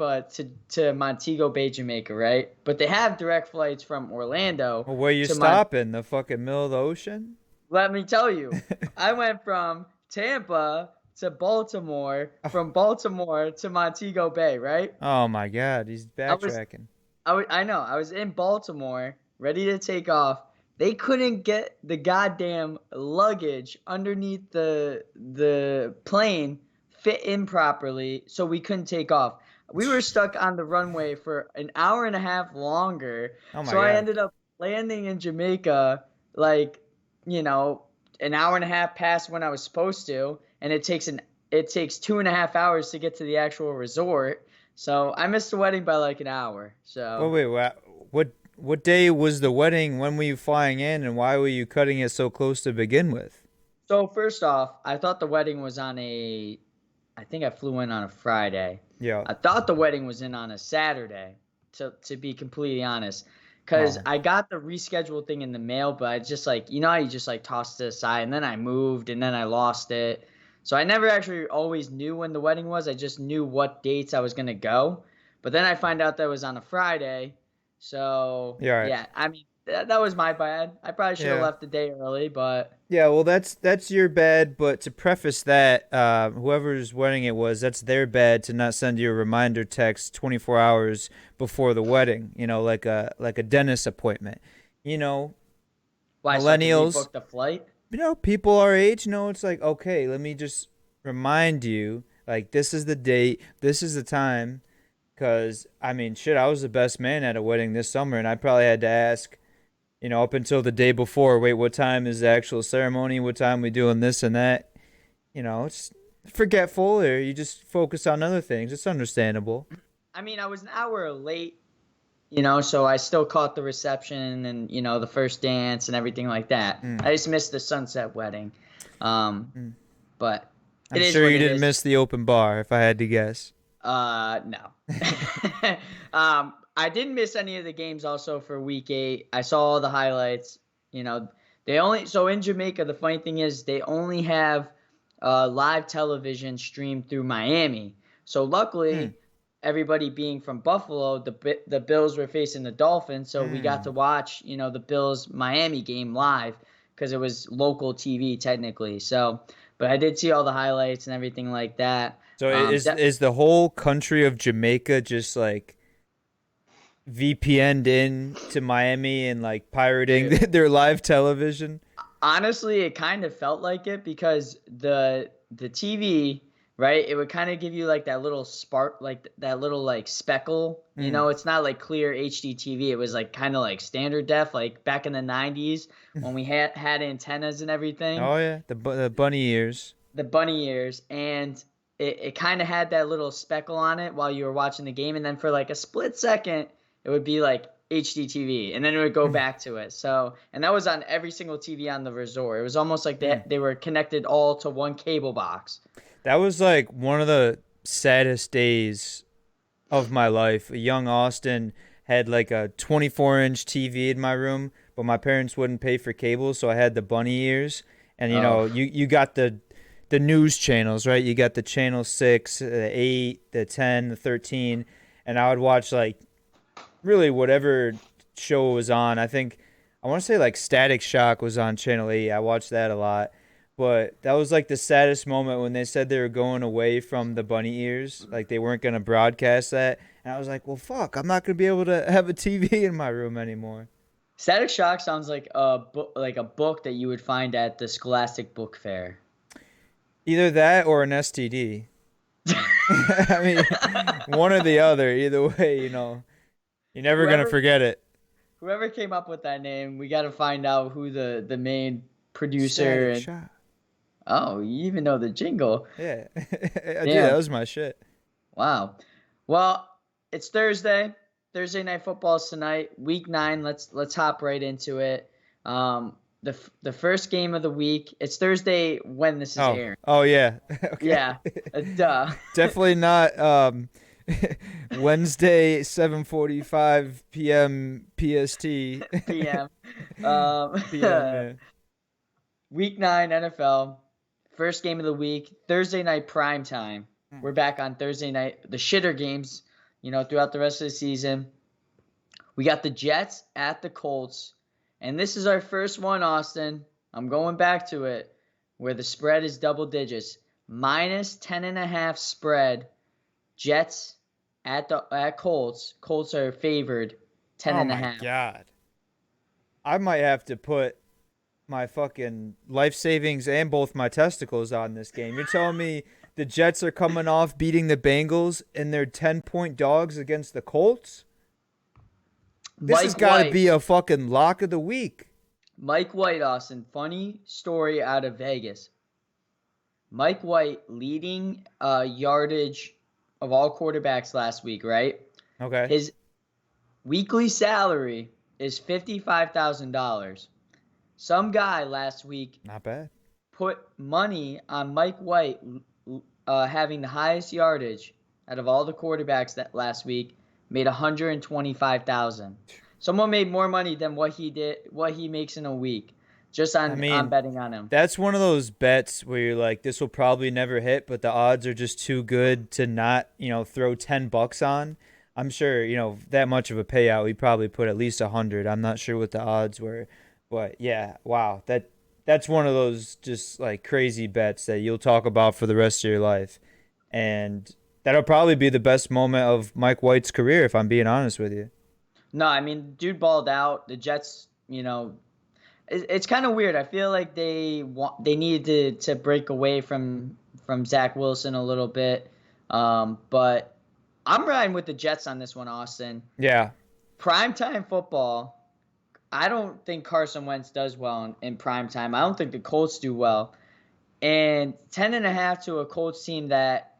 Tampa to Montego Bay, Jamaica, right? But they have direct flights from Orlando Well, where you to Mon. stopping? The fucking middle of the ocean? Let me tell you, I went from Tampa to Baltimore, from Baltimore to Montego Bay, right? Oh my God, he's I was backtracking. I know. I was in Baltimore, ready to take off. They couldn't get the goddamn luggage underneath the plane fit in properly, so we couldn't take off. We were stuck on the runway for an hour and a half longer. Oh my So I God. ended up landing in Jamaica like, you know, an hour and a half past when I was supposed to, and it takes 2.5 hours to get to the actual resort. So I missed the wedding by like an hour. Well, So wait, what day was the wedding? When were you flying in, and why were you cutting it so close to begin with? so first off, I thought the wedding was on a I think I flew in on a Friday. Yeah. I thought the wedding was in on a Saturday, to be completely honest. Cause Oh. I got the rescheduled thing in the mail, but I just like how you just like tossed it aside and then I moved and then I lost it. So I never actually always knew when the wedding was. I just knew what dates I was gonna go. But then I find out that it was on a Friday. So Yeah. Right. yeah, I mean that was my bad. I probably should have Yeah. left the day early, but Yeah, well, that's your bad, but to preface that, whoever's wedding it was, that's their bad to not send you a reminder text 24 hours before the wedding. Like a dentist appointment. You know, why so I could millennials. rebook the flight? People our age. It's like okay, let me just remind you, like this is the date, this is the time, because I mean, shit, I was the best man at a wedding this summer, and I probably had to ask up until the day before, wait, what time is the actual ceremony? What time we doing this and that? It's forgetful or you just focus on other things. It's understandable. I mean, I was an hour late, so I still caught the reception and, the first dance and everything like that. Mm, I just missed the sunset wedding. Um, mm. but it I'm is sure what you it didn't is. miss the open bar, if I had to guess. No. I didn't miss any of the games also for week 8. I saw all the highlights. You know, so in Jamaica, the funny thing is they only have live television streamed through Miami. So Mm, luckily, everybody being from Buffalo, the Bills were facing the Dolphins, so we got to mm. watch, the Bills Miami game live because it was local TV technically. So, but I did see all the highlights and everything like that. So Um, is the whole country of Jamaica just like VPN'd in to Miami and like pirating Dude, their live television? honestly, it kind of felt like it because the TV, right? It would kind of give you like that little spark, like that little like speckle. Mm. It's not like clear HD TV. It was like kind of like standard def, like back in the '90s when we had antennas and everything, Oh yeah, the bunny ears. the bunny ears, and it kind of had that little speckle on it while you were watching the game, and then for like a split second, it would be like HD TV, and then it would go back to it. So, and that was on every single TV on the resort. It was almost like Mm. they were connected all to one cable box. That was like one of the saddest days of my life. A young Austin had like a 24-inch TV in my room, but my parents wouldn't pay for cable, so I had the bunny ears. And Oh, you got the news channels, right? You got the channel 6, the 8, the 10, the 13, and I would watch like really whatever show was on. I want to say like Static Shock was on channel 8. I watched that a lot. But that was like the saddest moment when they said they were going away from the bunny ears, like they weren't going to broadcast that. And I was like, "Well, fuck, I'm not going to be able to have a TV in my room anymore." Static Shock sounds like a book that you would find at the Scholastic Book Fair. Either that or an STD. I mean, one or the other. Either way, you're never going to Whoever forget it. whoever came up with that name, we got to find out who the main producer Static and Shock. oh, you even know the jingle. Yeah. Dude, that Damn. was my shit. Wow. Well, it's Thursday. Thursday night football's tonight. Week 9. Let's hop right into it. The first game of the week. It's Thursday when this is Oh. airing. Oh yeah. Okay. Yeah. Duh. Definitely not Wednesday 7:45 p.m. PST. PM. Um, PM, yeah. week 9 NFL. First game of the week. Thursday night prime time. We're back on Thursday night. The shitter games. throughout the rest of the season. We got the Jets at the Colts. And this is our first one, Austin. I'm going back to it, where the spread is double digits. Minus 10.5 spread. Jets at Colts. Colts are favored 10 Oh and a my half. God. I might have to put my fucking life savings and both my testicles on this game. You're telling me the Jets are coming off beating the Bengals and they're 10-point dogs against the Colts? This has Mike got to White. be a fucking lock of the week. Mike White, Austin. Funny story out of Vegas. Mike White leading yardage of all quarterbacks last week, right? Okay. His weekly salary is $55,000. Some guy last week Not bad. put money on Mike White having the highest yardage out of all the quarterbacks that last week, made $125,000. Someone made more money than what he makes in a week, just I on mean, betting on him. that's one of those bets where you're like, this will probably never hit, but the odds are just too good to not, throw $10 on. I'm sure, that much of a payout, we probably put at least 100. I'm not sure what the odds were, but yeah, wow, that's one of those just like crazy bets that you'll talk about for the rest of your life, and that'll probably be the best moment of Mike White's career, if I'm being honest with you. No, I mean, dude balled out. The Jets, it's kind of weird. I feel like they needed to break away from Zach Wilson a little bit, but I'm riding with the Jets on this one, Austin. Yeah, Primetime football. I don't think Carson Wentz does well in primetime. I don't think the Colts do well. And 10.5 to a Colts team that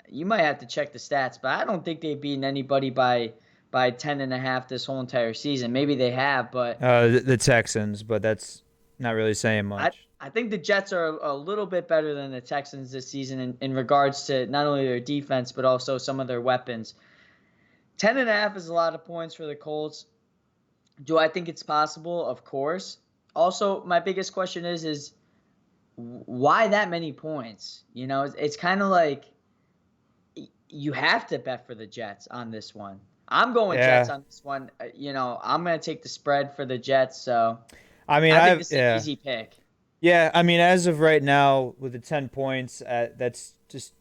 you might have to check the stats, but I don't think they've beaten anybody by 10.5 this whole entire season. Maybe they have, but the Texans, but that's not really saying I much. I think the Jets are a little bit better than the Texans this season in regards to not only their defense, but also some of their weapons. 10.5 is a lot of points for the Colts. Do I think it's possible? Of course. Also, my biggest question is why that many points? It's kind of like you have to bet for the Jets on this one. I'm going Jets Yeah, on this one. I'm going to take the spread for the Jets, so I mean, I think this is an yeah. easy pick. Yeah, I mean, as of right now, with the 10 points, that's just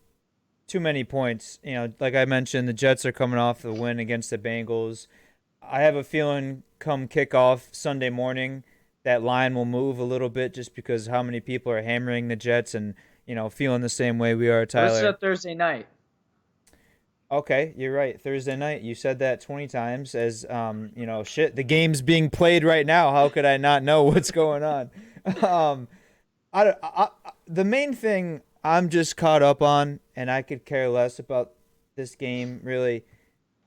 too many points. Like I mentioned, the Jets are coming off the win against the Bengals. I have a feeling come kickoff Sunday morning, that line will move a little bit just because how many people are hammering the Jets and, feeling the same way we are, What is Tyler. it Thursday night? Okay, you're right. Thursday night. You said that 20 times as, shit, the game's being played right now. How could I not know what's going on? Um, the main thing I'm just caught up on, and I could care less about this game, really.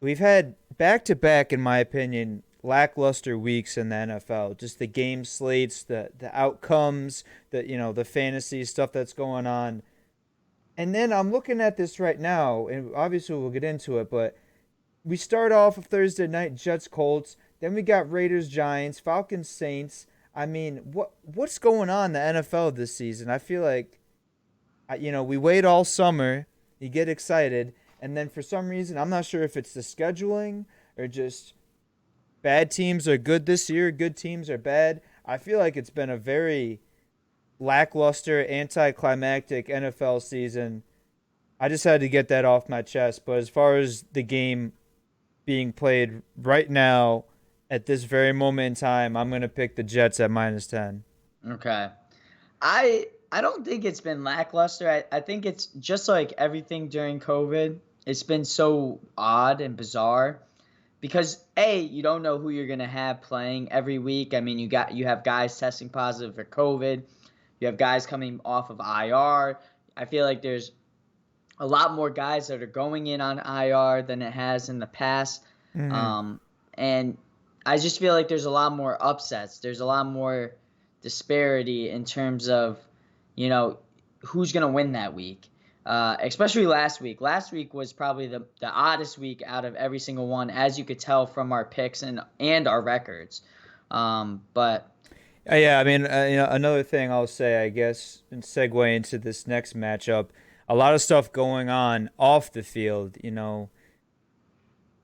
We've had back to back, in my opinion, lackluster weeks in the NFL. Just the game slates, the outcomes, the fantasy stuff that's going on. And then I'm looking at this right now, and obviously we'll get into it, but we start off of Thursday night, Jets Colts. Then we got Raiders Giants, Falcons Saints. I mean, what's going on in the NFL this season? I feel like, we wait all summer, you get excited, and then for some reason, I'm not sure if it's the scheduling or just bad teams are good this year, good teams are bad. I feel like it's been a very lackluster, anticlimactic NFL season. I just had to get that off my chest. But as far as the game being played right now, at this very moment in time, I'm going to pick the Jets at -10. Okay. I don't think it's been lackluster. I think it's just like everything during COVID. It's been so odd and bizarre because you don't know who you're gonna have playing every week. I mean, you have guys testing positive for COVID. You have guys coming off of IR. I feel like there's a lot more guys that are going in on IR than it has in the past. Mm-hmm. And I just feel like there's a lot more upsets. There's a lot more disparity in terms of, you know, who's going to win that week. Especially last week. Last week was probably the oddest week out of every single one, as you could tell from our picks and our records. But Yeah, I mean, another thing I'll say, I guess, and segue into this next matchup, a lot of stuff going on off the field.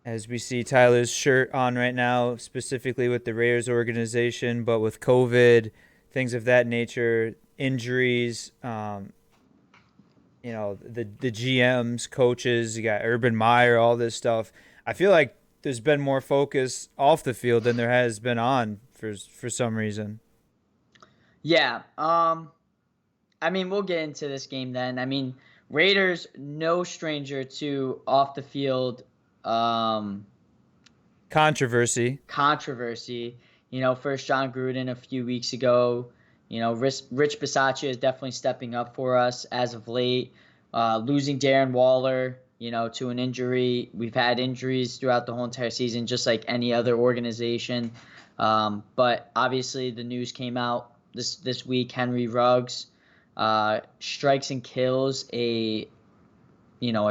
as we see Tyler's shirt on right now, specifically with the Raiders organization, but with COVID, things of that nature, injuries, the GMs, coaches, you got Urban Meyer, all this stuff. I feel like there's been more focus off the field than there has been on for some reason. Yeah. I mean, we'll get into this game then. I mean, Raiders no stranger to off the field Controversy. First John Gruden a few weeks ago. Rich Bisaccia is definitely stepping up for us as of late. Losing Darren Waller, to an injury. We've had injuries throughout the whole entire season, just like any other organization. But obviously, the news came out this week. Henry Ruggs strikes and kills a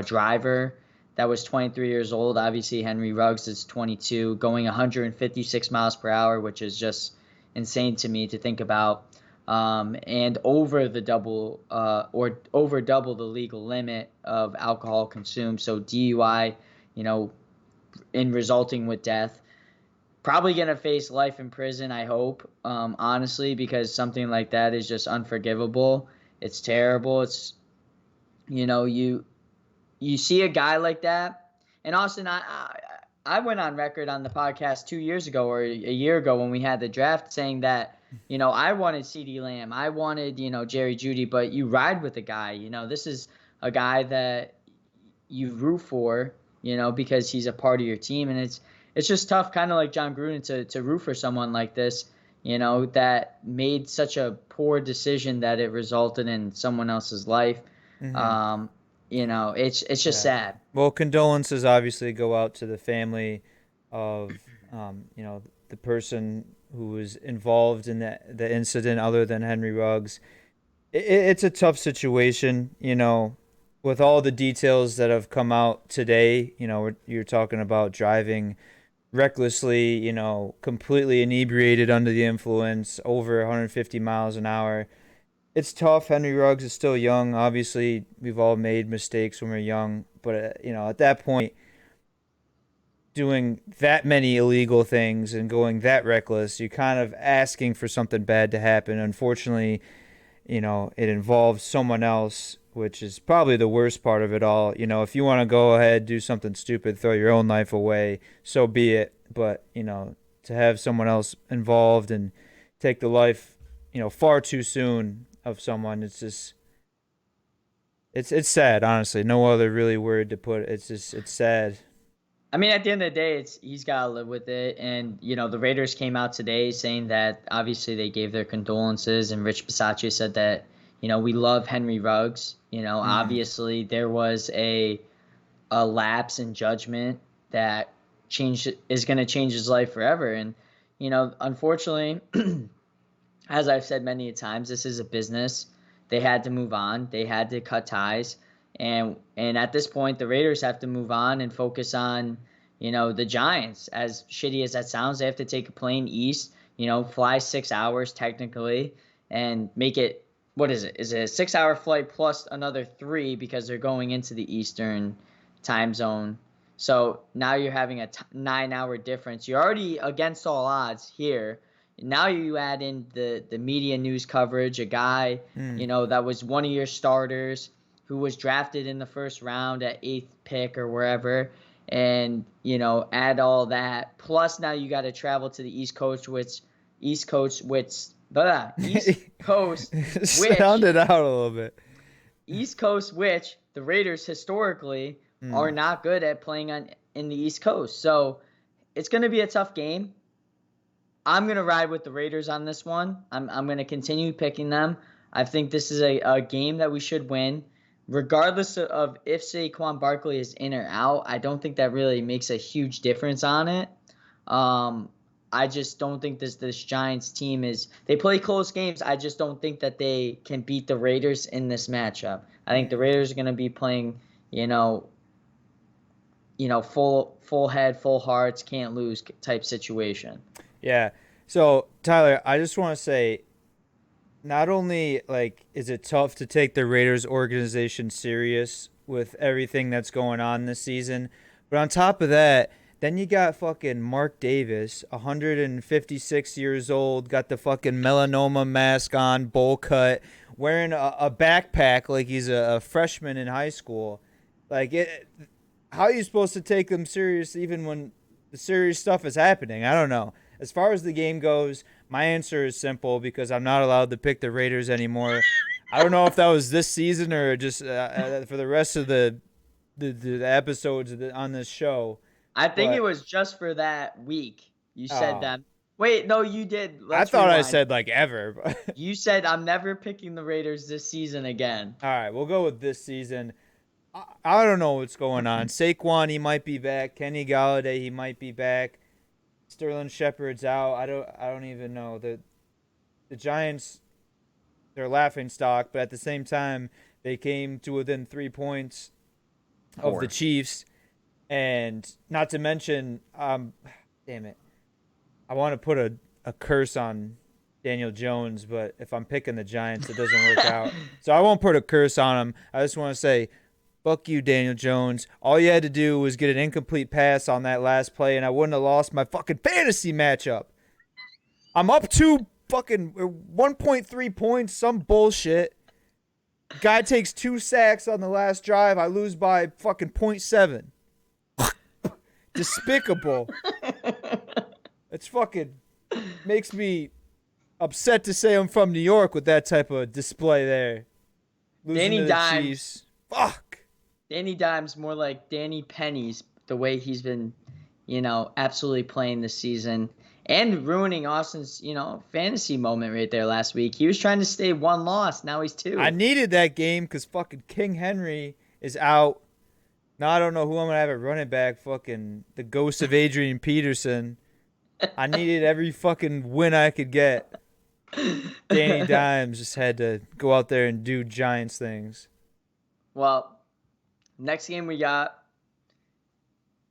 driver that was 23 years old. Obviously, Henry Ruggs is 22, going 156 miles per hour, which is just insane to me to think about. And over double the legal limit of alcohol consumed. So DUI, in resulting with death. Probably going to face life in prison, I hope, honestly, because something like that is just unforgivable. It's terrible. It's, you see a guy like that. And Austin, I went on record on the podcast 2 years ago or a year ago when we had the draft saying that, I wanted CeeDee Lamb. I wanted, Jerry Jeudy, but you ride with the guy. This is a guy that you root for, because he's a part of your team. And it's just tough, kind of like John Gruden, to root for someone like this, that made such a poor decision that it resulted in someone else's life. Mm-hmm. It's just sad. Well, condolences obviously go out to the family of, the person who was involved in the incident other than Henry Ruggs. It's a tough situation, with all the details that have come out today. You're talking about driving recklessly, completely inebriated under the influence, over 150 miles an hour. It's tough. Henry Ruggs is still young. Obviously, we've all made mistakes when we're young. But, at that point, doing that many illegal things and going that reckless, you're kind of asking for something bad to happen. Unfortunately, it involves someone else, which is probably the worst part of it all. If you want to go ahead, do something stupid, throw your own life away, so be it. But, to have someone else involved and take the life, far too soon of someone, it's sad, honestly. No other really word to put it. It's sad. I mean, at the end of the day, he's got to live with it. And, the Raiders came out today saying that obviously they gave their condolences. And Rich Bisaccia said that, we love Henry Ruggs. Obviously there was a lapse in judgment that is going to change his life forever. And, unfortunately, as I've said many times, this is a business. They had to move on. They had to cut ties. And at this point, the Raiders have to move on and focus on, the Giants. As shitty as that sounds, they have to take a plane east, fly 6 hours technically, and make it, what is it? Is it a 6-hour flight plus another 3 because they're going into the Eastern time zone? So now you're having a 9-hour difference. You're already against all odds here. Now you add in the media news coverage, a guy, that was one of your starters, who was drafted in the first round at 8th pick or wherever, and, add all that. Plus now you got to travel to the East Coast, which Sound it out a little bit. East Coast, which the Raiders historically are not good at playing in the East Coast. So it's going to be a tough game. I'm going to ride with the Raiders on this one. I'm going to continue picking them. I think this is a game that we should win. Regardless of if Saquon Barkley is in or out, I don't think that really makes a huge difference on it. I just don't think this Giants team they play close games. I just don't think that they can beat the Raiders in this matchup. I think the Raiders are going to be playing, full head, full hearts, can't lose type situation. Yeah. So, Tyler, I just want to say, not only is it tough to take the Raiders organization serious with everything that's going on this season, but on top of that, Then you got fucking Mark Davis, 156 years old, got the fucking melanoma mask on, bowl cut, wearing a backpack like he's a freshman in high school. Like, how are you supposed to take them serious even when the serious stuff is happening? I don't know. As far as the game goes, my answer is simple because I'm not allowed to pick the Raiders anymore. I don't know if that was this season or just for the rest of the episodes on this show. I think it But was just for that week. You said oh, that. Wait, no, you did. I Let's thought I rewind. said like ever. But You said I'm never picking the Raiders this season again. all right, we'll go with this season. I don't know what's going on. Saquon, he might be back. Kenny Galladay, he might be back. Sterling Shepard's out. I don't even know. The Giants, they're laughing stock, but at the same time, they came to within 3 points of the Chiefs, and not to mention, damn it, I want to put a curse on Daniel Jones, but if I'm picking the Giants, it doesn't work out. So I won't put a curse on him. I just want to say, fuck you, Daniel Jones. All you had to do was get an incomplete pass on that last play, and I wouldn't have lost my fucking fantasy matchup. I'm up to fucking 1.3 points, some bullshit. Guy takes 2 sacks on the last drive. I lose by fucking 0.7. Despicable. It's fucking makes me upset to say I'm from New York with that type of display there. Losing Danny to the Dimes. Chiefs. Fuck. Danny Dimes more like Danny Pennies, the way he's been, absolutely playing this season and ruining Austin's, fantasy moment right there last week. He was trying to stay 1 loss. Now he's 2. I needed that game because fucking King Henry is out. Now I don't know who I'm going to have at running back. Fucking the ghost of Adrian Peterson. I needed every fucking win I could get. Danny Dimes just had to go out there and do Giants things. Well, next game we got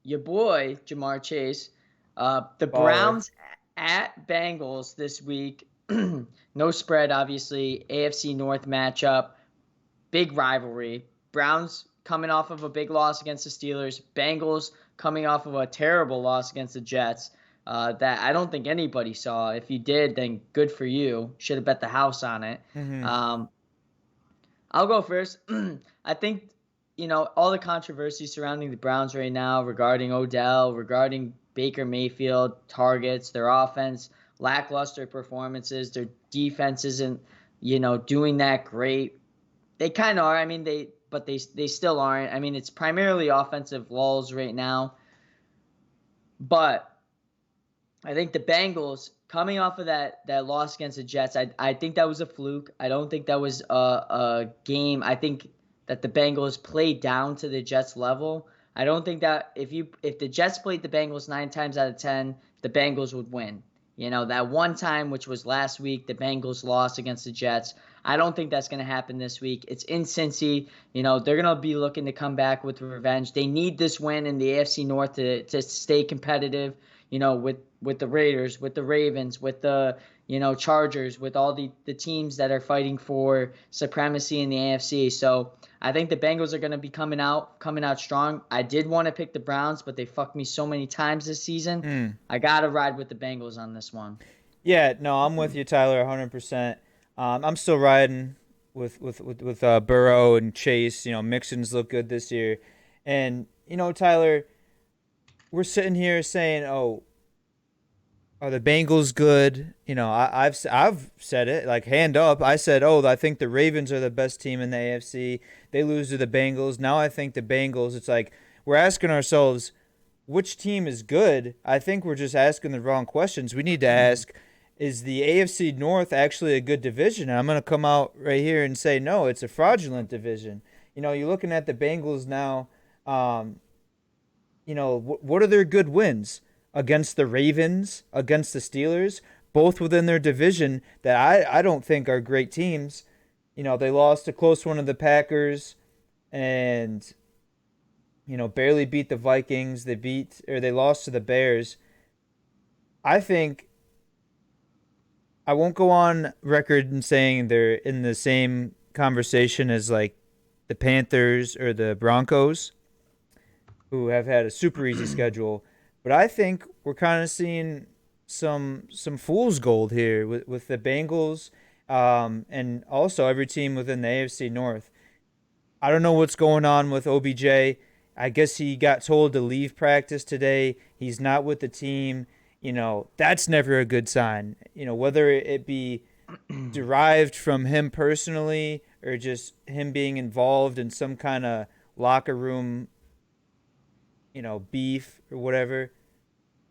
your boy, Jamar Chase. The Browns at Bengals this week. No spread, obviously. AFC North matchup. Big rivalry. Browns coming off of a big loss against the Steelers. Bengals coming off of a terrible loss against the Jets. That I don't think anybody saw. If you did, then good for you. Should have bet the house on it. Mm-hmm. I'll go first. I think, all the controversy surrounding the Browns right now regarding Odell, regarding Baker Mayfield, targets, their offense, lackluster performances, their defense isn't, doing that great. They kind of are. I mean, they still aren't. I mean, it's primarily offensive lulls right now. But I think the Bengals, coming off of that loss against the Jets, I think that was a fluke. I don't think that was a game. I think that the Bengals played down to the Jets level. I don't think that if the Jets played the Bengals 9 times out of 10, the Bengals would win. That one time, which was last week, the Bengals lost against the Jets. I don't think that's going to happen this week. It's in Cincy. They're going to be looking to come back with revenge. They need this win in the AFC North to stay competitive, with the Raiders, with the Ravens, with the, Chargers, with all the teams that are fighting for supremacy in the AFC. So I think the Bengals are going to be coming out strong. I did want to pick the Browns, but they fucked me so many times this season. I got to ride with the Bengals on this one. Yeah, no, I'm with you, Tyler, 100%. I'm still riding with Burrow and Chase. Mixon's look good this year. And, Tyler, we're sitting here saying, oh, are the Bengals good? I've said it, like, hand up. I said, oh, I think the Ravens are the best team in the AFC. They lose to the Bengals. Now I think the Bengals, it's like we're asking ourselves, which team is good? I think we're just asking the wrong questions. We need to ask, is the AFC North actually a good division? And I'm going to come out right here and say, no, it's a fraudulent division. You're looking at the Bengals now. What are their good wins? Against the Ravens, against the Steelers, both within their division that I don't think are great teams. They lost a close one to the Packers and, barely beat the Vikings. They lost to the Bears. I think I won't go on record in saying they're in the same conversation as like the Panthers or the Broncos, who have had a super easy schedule. But I think we're kind of seeing some fool's gold here with the Bengals, and also every team within the AFC North. I don't know what's going on with OBJ. I guess he got told to leave practice today. He's not with the team. That's never a good sign. Whether it be derived from him personally or just him being involved in some kind of locker room, beef or whatever.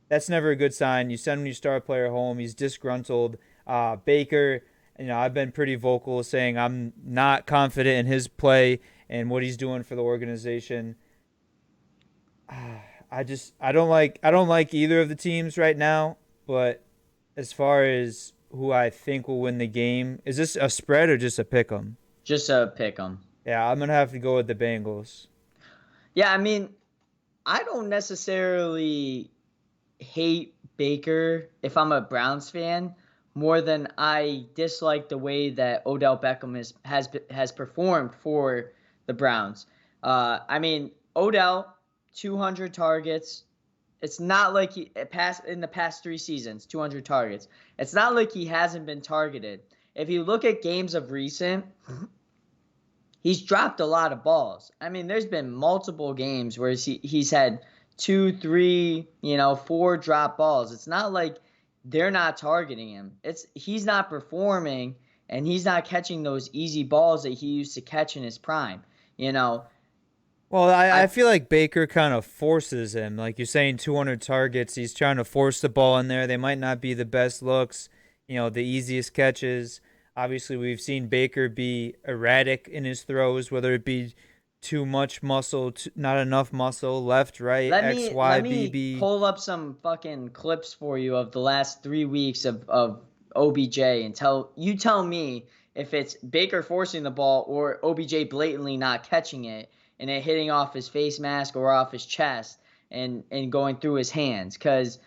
That's never a good sign. You send your star player home. He's disgruntled. Baker, I've been pretty vocal saying I'm not confident in his play and what he's doing for the organization. I don't like either of the teams right now, but as far as who I think will win the game, is this a spread or just a pick 'em? Just a pick 'em. Yeah, I'm gonna have to go with the Bengals. Yeah, I mean, I don't necessarily hate Baker if I'm a Browns fan more than I dislike the way that Odell Beckham has performed for the Browns. I mean, Odell, 200 targets. It's not like he passed in the past 3 seasons, 200 targets. It's not like he hasn't been targeted. If you look at games of recent, he's dropped a lot of balls. I mean, there's been multiple games where he's had 2, 3, 4 drop balls. It's not like they're not targeting him. He's not performing, and he's not catching those easy balls that he used to catch in his prime. Well, I feel like Baker kind of forces him. Like you're saying, 200 targets. He's trying to force the ball in there. They might not be the best looks, the easiest catches. Obviously, we've seen Baker be erratic in his throws, whether it be too much muscle, not enough muscle, left, right, X, Y, let B, me B. pull up some fucking clips for you of the last 3 weeks of OBJ and tell me if it's Baker forcing the ball or OBJ blatantly not catching it and it hitting off his face mask or off his chest and going through his hands. Because,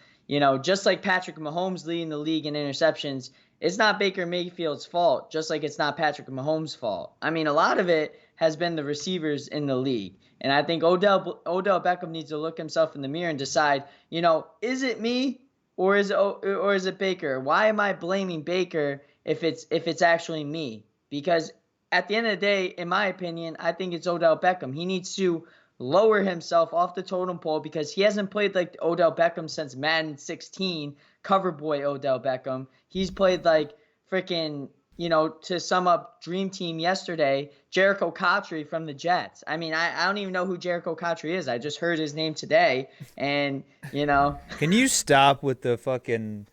just like Patrick Mahomes leading the league in interceptions, it's not Baker Mayfield's fault, just like it's not Patrick Mahomes' fault. I mean, a lot of it has been the receivers in the league. And I think Odell Beckham needs to look himself in the mirror and decide, is it me or is it Baker? Why am I blaming Baker if it's actually me? Because at the end of the day, in my opinion, I think it's Odell Beckham. He needs to lower himself off the totem pole because he hasn't played like Odell Beckham since Madden 16, cover boy Odell Beckham. He's played like freaking, to sum up Dream Team yesterday, Jericho Cotchery from the Jets. I mean, I don't even know who Jericho Cotchery is. I just heard his name today, and, Can you stop with the fucking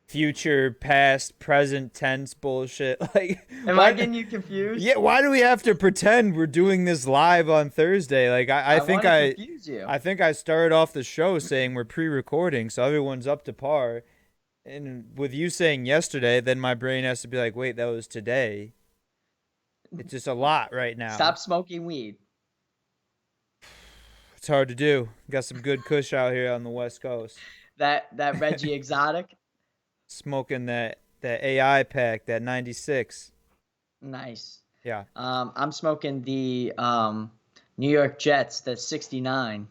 future, past, present tense bullshit? Like, am I getting you confused? Yeah, why do we have to pretend we're doing this live on Thursday? Like, I think confuse you. I think I started off the show saying we're pre-recording, so everyone's up to par. And with you saying yesterday, then my brain has to be like, wait, that was today. It's just a lot right now. Stop smoking weed. It's hard to do. Got some good kush out here on the West Coast. That Reggie Exotic. Smoking that AI pack, that 96. Nice. Yeah. I'm smoking the New York Jets, the 69.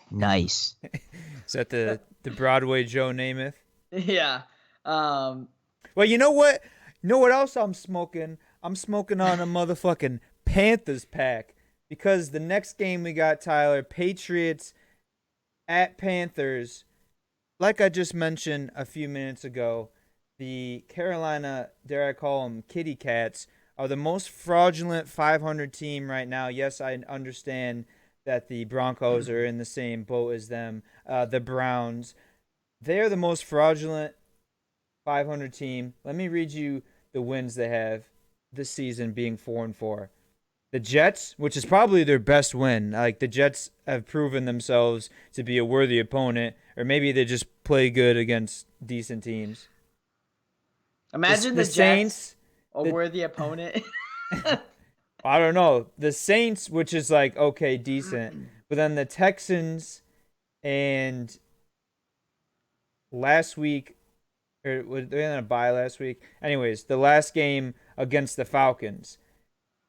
Nice. Is that the Broadway Joe Namath? Yeah. Well, you know what? You know what else I'm smoking? I'm smoking on a motherfucking Panthers pack. Because the next game we got, Tyler, Patriots at Panthers. Like I just mentioned a few minutes ago, the Carolina, dare I call them kitty cats, are the most fraudulent 500 team right now. Yes, I understand that the Broncos are in the same boat as them. The Browns, they're the most fraudulent 500 team. Let me read you the wins they have this season, being 4-4. The Jets, which is probably their best win. Like, the Jets have proven themselves to be a worthy opponent, or maybe they just play good against decent teams. Imagine the Saints, a worthy opponent. I don't know. The Saints, which is like, okay, decent. But then the Texans and last week, or they had a bye last week. Anyways, the last game against the Falcons.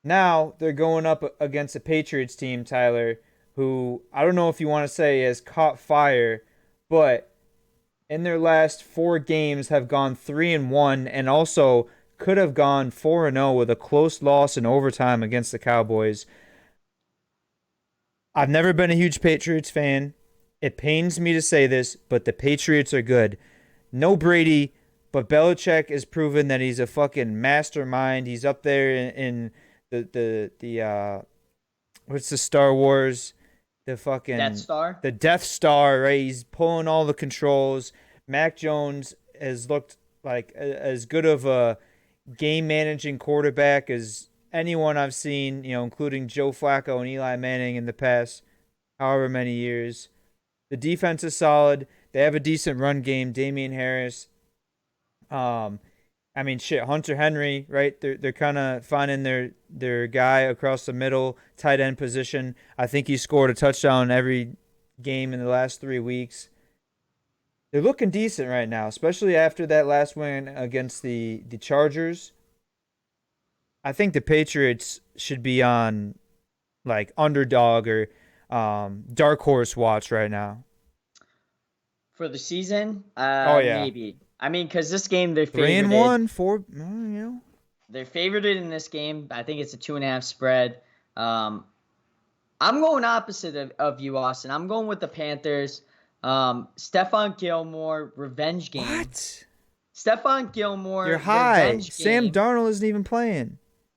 Now they're going up against a Patriots team, Tyler, who I don't know if you want to say has caught fire, but in their last 4 games have gone 3-1 and also could have gone 4-0 with a close loss in overtime against the Cowboys. I've never been a huge Patriots fan. It pains me to say this, but the Patriots are good. No Brady, but Belichick has proven that he's a fucking mastermind. He's up there in the what's the Star Wars? The Death fucking Star. the Death Star, right? He's pulling all the controls. Mac Jones has looked like as good of a game managing quarterback as anyone I've seen, including Joe Flacco and Eli Manning in the past however many years. The defense is solid. They have a decent run game. Damian Harris. I mean, shit, Hunter Henry, right? They're kind of finding their guy across the middle, tight end position. I think he scored a touchdown every game in the last 3 weeks. They're looking decent right now, especially after that last win against the Chargers. I think the Patriots should be on like underdog or dark horse watch right now. For the season, Oh yeah, maybe. I mean, because this game they're three and favorited. one, four. They're favorited in this game. I think it's a 2.5 spread. I'm going opposite of you, Austin. I'm going with the Panthers. Stephon Gilmore, revenge game. What? Stephon Gilmore, You're high. revenge Sam game. Darnold isn't even playing.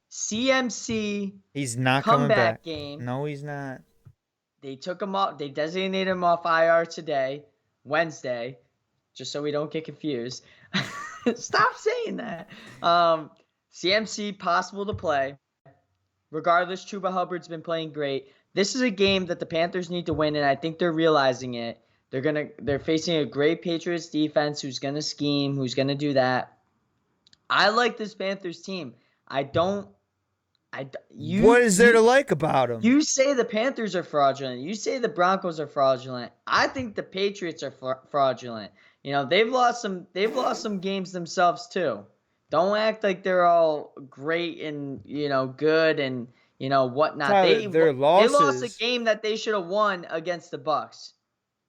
CMC, He's not coming comeback back. game. No, he's not. They took him off. They designated him off IR today, Wednesday, just so we don't get confused. Stop saying that. CMC possible to play. Regardless, Chuba Hubbard's been playing great. This is a game that the Panthers need to win, and I think they're realizing it. They're facing a great Patriots defense who's gonna scheme, who's gonna do that. I like this Panthers team. What is there to like about him? You say the Panthers are fraudulent. You say the Broncos are fraudulent. I think the Patriots are fraudulent. They've lost some games themselves too. Don't act like they're all great and good and whatnot. Tyler, their losses. They lost a game that they should have won against the Bucks.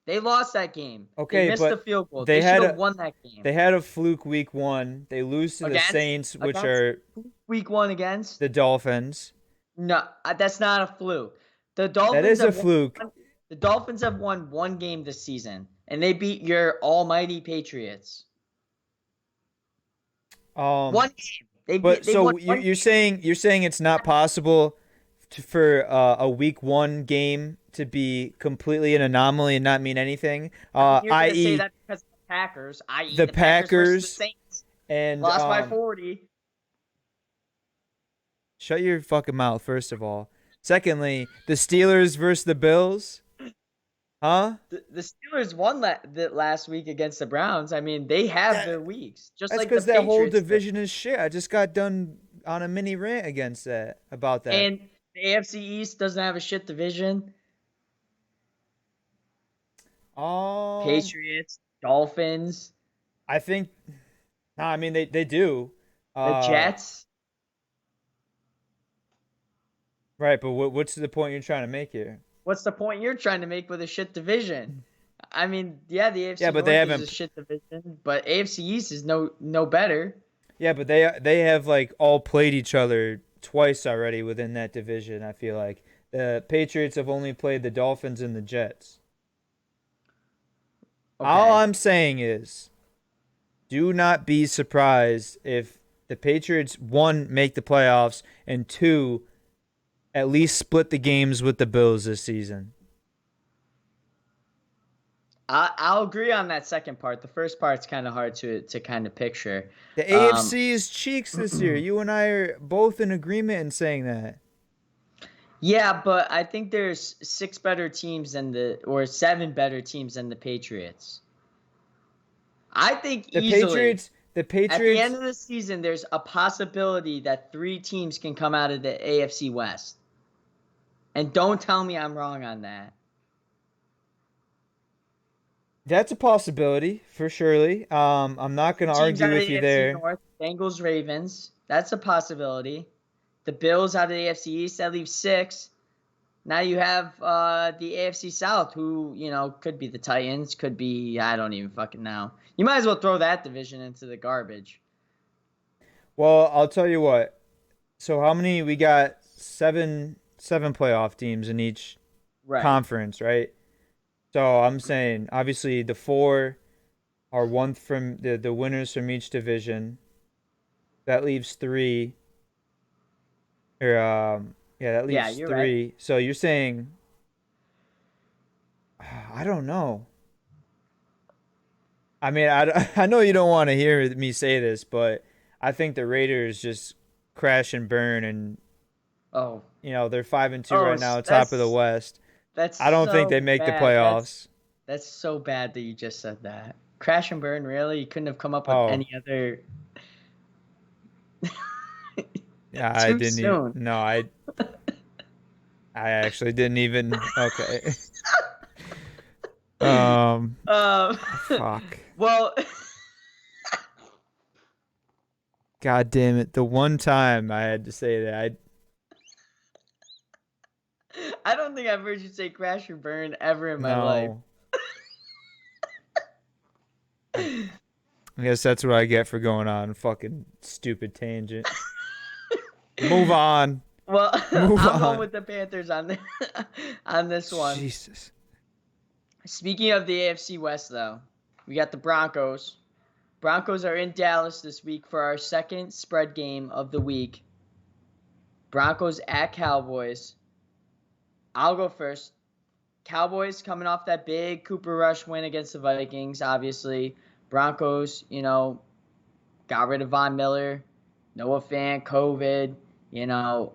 They lost that game. Okay, they missed but the field goal. They should have won that game. They had a fluke week 1. They lose to the Saints, which are week 1 against the Dolphins. No, that's not a fluke. The Dolphins. That is a fluke. The Dolphins have won 1 game this season, and they beat your almighty Patriots. 1 game. You're saying it's not possible for a week 1 game to be completely an anomaly and not mean anything. I.e., say that because of the Packers. I.e., the Packers the Saints and lost by 40. Shut your fucking mouth, first of all. Secondly, the Steelers versus the Bills. Huh? The Steelers won last week against the Browns. I mean, they have their weeks. That's because that whole division is shit. I just got done on a mini rant about that. And the AFC East doesn't have a shit division. Patriots, Dolphins. I think. No, I mean they do. The Jets. Right, but what's the point you're trying to make here? What's the point you're trying to make with a shit division? I mean, yeah, the AFC North is a shit division, but AFC East is no better. Yeah, but they have like all played each other twice already within that division. I feel like the Patriots have only played the Dolphins and the Jets. Okay. All I'm saying is, do not be surprised if the Patriots, 1, make the playoffs, and 2, at least split the games with the Bills this season. I'll agree on that second part. The first part's kind of hard to kind of picture. The AFC is cheeks this year. You and I are both in agreement in saying that. Yeah, but I think there's 6 better teams or 7 better teams than the Patriots. I think the Patriots. At the end of the season, there's a possibility that 3 teams can come out of the AFC West. And don't tell me I'm wrong on that. That's a possibility, for surely. I'm not going to argue with you there. North, Bengals, Ravens. That's a possibility. The Bills out of the AFC East, that leaves 6. Now you have the AFC South, who, could be the Titans, could be, I don't even fucking know. You might as well throw that division into the garbage. Well, I'll tell you what. So how many we got? Seven playoff teams in each Right. conference, right? So I'm saying obviously the four are one from the winners from each division. That leaves three. Or yeah, that Yeah, leaves you're right. three. So you're saying I don't know. I mean, I know you don't want to hear me say this, but I think the Raiders just crash and burn, and Oh. they're 5-2 Oh, right now, top of the that's West. that's I don't think so they make the bad. playoffs. That's so bad that you just said that. Crash and burn, really? You couldn't have come up with Oh, any other yeah, I too didn't even. soon. No, I actually didn't even. Okay. Um, Um, fuck. well, God damn it! The one time I had to say that, I don't think I've heard you say crash or burn ever in my life. no. I guess that's what I get for going on fucking stupid tangent. Move on. Well, Move I'm going on. with the Panthers on on this one. Jesus. Speaking of the AFC West, though, we got the Broncos. Broncos are in Dallas this week for our second spread game of the week. Broncos at Cowboys. I'll go first. Cowboys coming off that big Cooper Rush win against the Vikings, obviously. Broncos, got rid of Von Miller, Noah Fant, COVID. You know,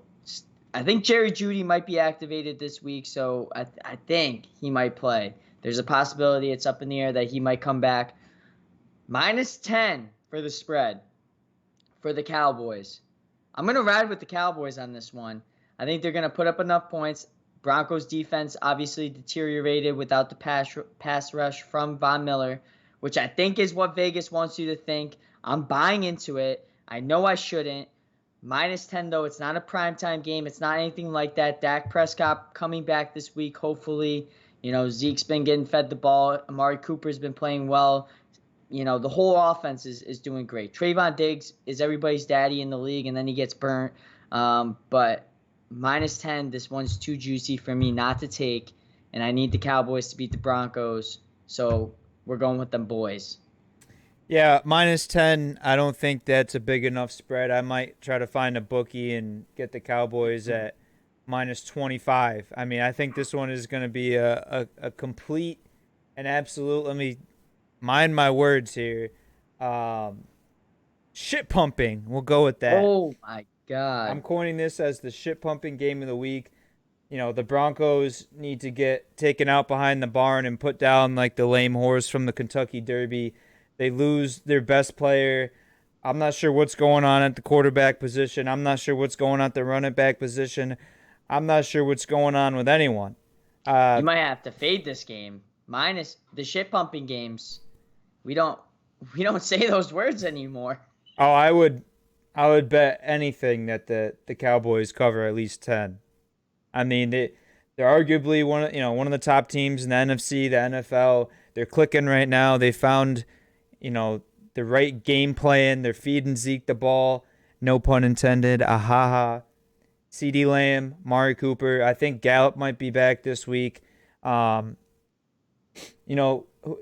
I think Jerry Jeudy might be activated this week, so I think he might play. There's a possibility, it's up in the air, that he might come back. -10 for the spread for the Cowboys. I'm going to ride with the Cowboys on this one. I think they're going to put up enough points. Broncos defense obviously deteriorated without the pass rush from Von Miller, which I think is what Vegas wants you to think. I'm buying into it. I know I shouldn't. -10, though. It's not a primetime game. It's not anything like that. Dak Prescott coming back this week, hopefully. Zeke's been getting fed the ball. Amari Cooper's been playing well. The whole offense is doing great. Trayvon Diggs is everybody's daddy in the league, and then he gets burnt. But -10, this one's too juicy for me not to take, and I need the Cowboys to beat the Broncos, so we're going with them boys. Yeah, -10. I don't think that's a big enough spread. I might try to find a bookie and get the Cowboys at -25. I mean, I think this one is going to be a complete and absolute. Let me mind my words here. Shit pumping. We'll go with that. Oh my I'm God. coining this as the shit pumping game of the week. The Broncos need to get taken out behind the barn and put down like the lame horse from the Kentucky Derby. They lose their best player. I'm not sure what's going on at the quarterback position. I'm not sure what's going on at the running back position. I'm not sure what's going on with anyone. You Uh, might have to fade this game. Minus the shit pumping games. We don't we don't say those words anymore. oh, I would bet anything that the Cowboys cover at least 10. I mean, they're arguably one of the top teams in the NFC, the NFL. They're clicking right now. They found, the right game plan. They're feeding Zeke the ball. No pun intended. Ahaha. CD Lamb, Mari Cooper. I think Gallup might be back this week. Um,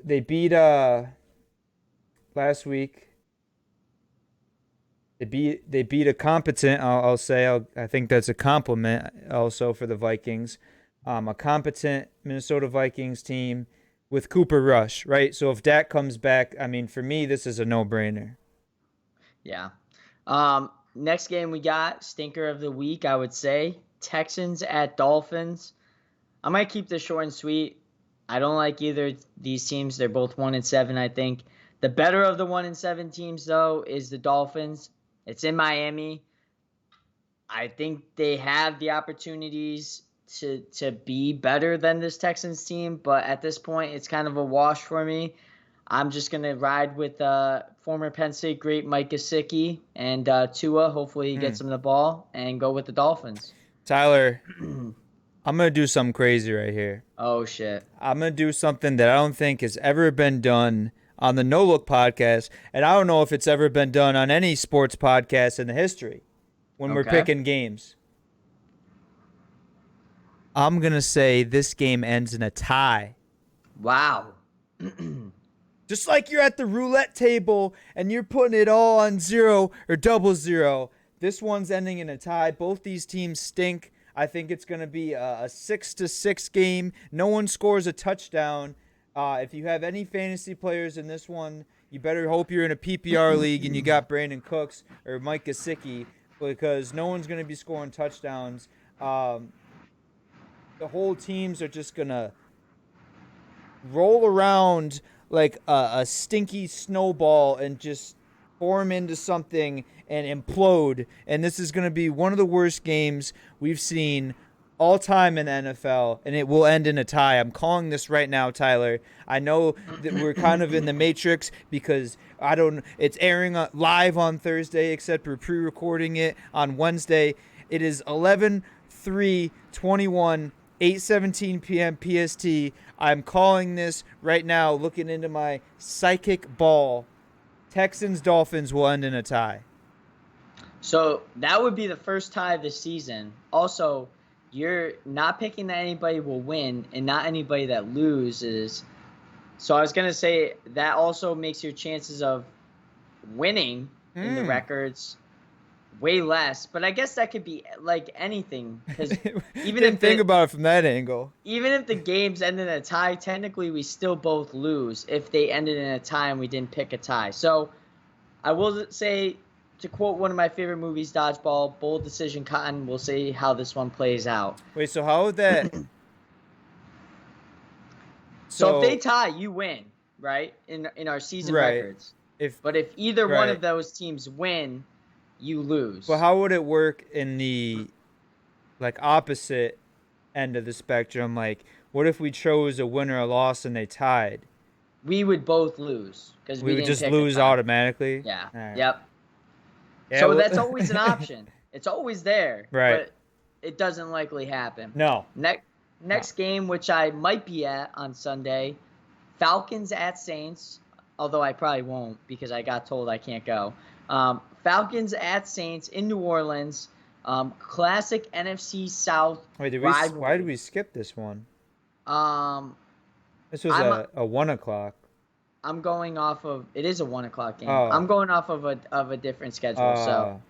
they beat last week. They beat a competent. I'll say. I think that's a compliment also for the Vikings. A competent Minnesota Vikings team with Cooper Rush, right? So if Dak comes back, I mean, for me, this is a no-brainer. Yeah. Next game we got, stinker of the week, I would say. Texans at Dolphins. I might keep this short and sweet. I don't like either of these teams. They're both 1-7, I think. The better of the 1-7 teams, though, is the Dolphins. It's in Miami. I think they have the opportunities to be better than this Texans team, but at this point, it's kind of a wash for me. I'm just going to ride with former Penn State great Mike Gesicki and Tua. Hopefully he Hmm. gets him the ball and go with the Dolphins. Tyler, I'm going to do something crazy right here. Oh shit. I'm going to do something that I don't think has ever been done on the No Look podcast, and I don't know if it's ever been done on any sports podcast in the history when we're Okay. picking games. I'm going to say this game ends in a tie. Wow. Just like you're at the roulette table and you're putting it all on 0 or 0-0. This one's ending in a tie. Both these teams stink. I think it's going to be a 6-6 game. No one scores a touchdown. If you have any fantasy players in this one, you better hope you're in a PPR league and you got Brandon Cooks or Mike Gesicki, because no one's going to be scoring touchdowns. The whole teams are just going to roll around like a stinky snowball and just form into something and implode. And this is going to be one of the worst games we've seen all time in the NFL, and it will end in a tie. I'm calling this right now, Tyler. I know that we're kind of in the matrix because it's airing live on Thursday, except we're pre-recording it on Wednesday. It is 11/3/21, 8:17 p.m. PST. I'm calling this right now, looking into my psychic ball. Texans Dolphins will end in a tie. So that would be the first tie of the season. Also, you're not picking that anybody will win and not anybody that loses. So I was going to say that also makes your chances of winning in the records way less. But I guess that could be like anything, because even Didn't think about it from that angle. Even if the games ended in a tie, technically we still both lose if they ended in a tie and we didn't pick a tie. So I will say, to quote one of my favorite movies, Dodgeball, bold decision, Cotton. We'll see how this one plays out. Wait, so how would that? So if they tie, you win, right? In our season records. But if either one of those teams win, you lose. Well, how would it work in the opposite end of the spectrum? Like, what if we chose a win or a loss and they tied? We would both lose because we would just lose automatically. Yeah. Right. Yep. Yeah, so that's always an option. It's always there. Right. But it doesn't likely happen. No. Next game, which I might be at on Sunday, Falcons at Saints, although I probably won't because I got told I can't go. Falcons at Saints in New Orleans. Classic NFC South. Wait, why did we skip this one? This was a 1 o'clock. I'm going off of it is a 1 o'clock game. Oh. I'm going off of a different schedule. So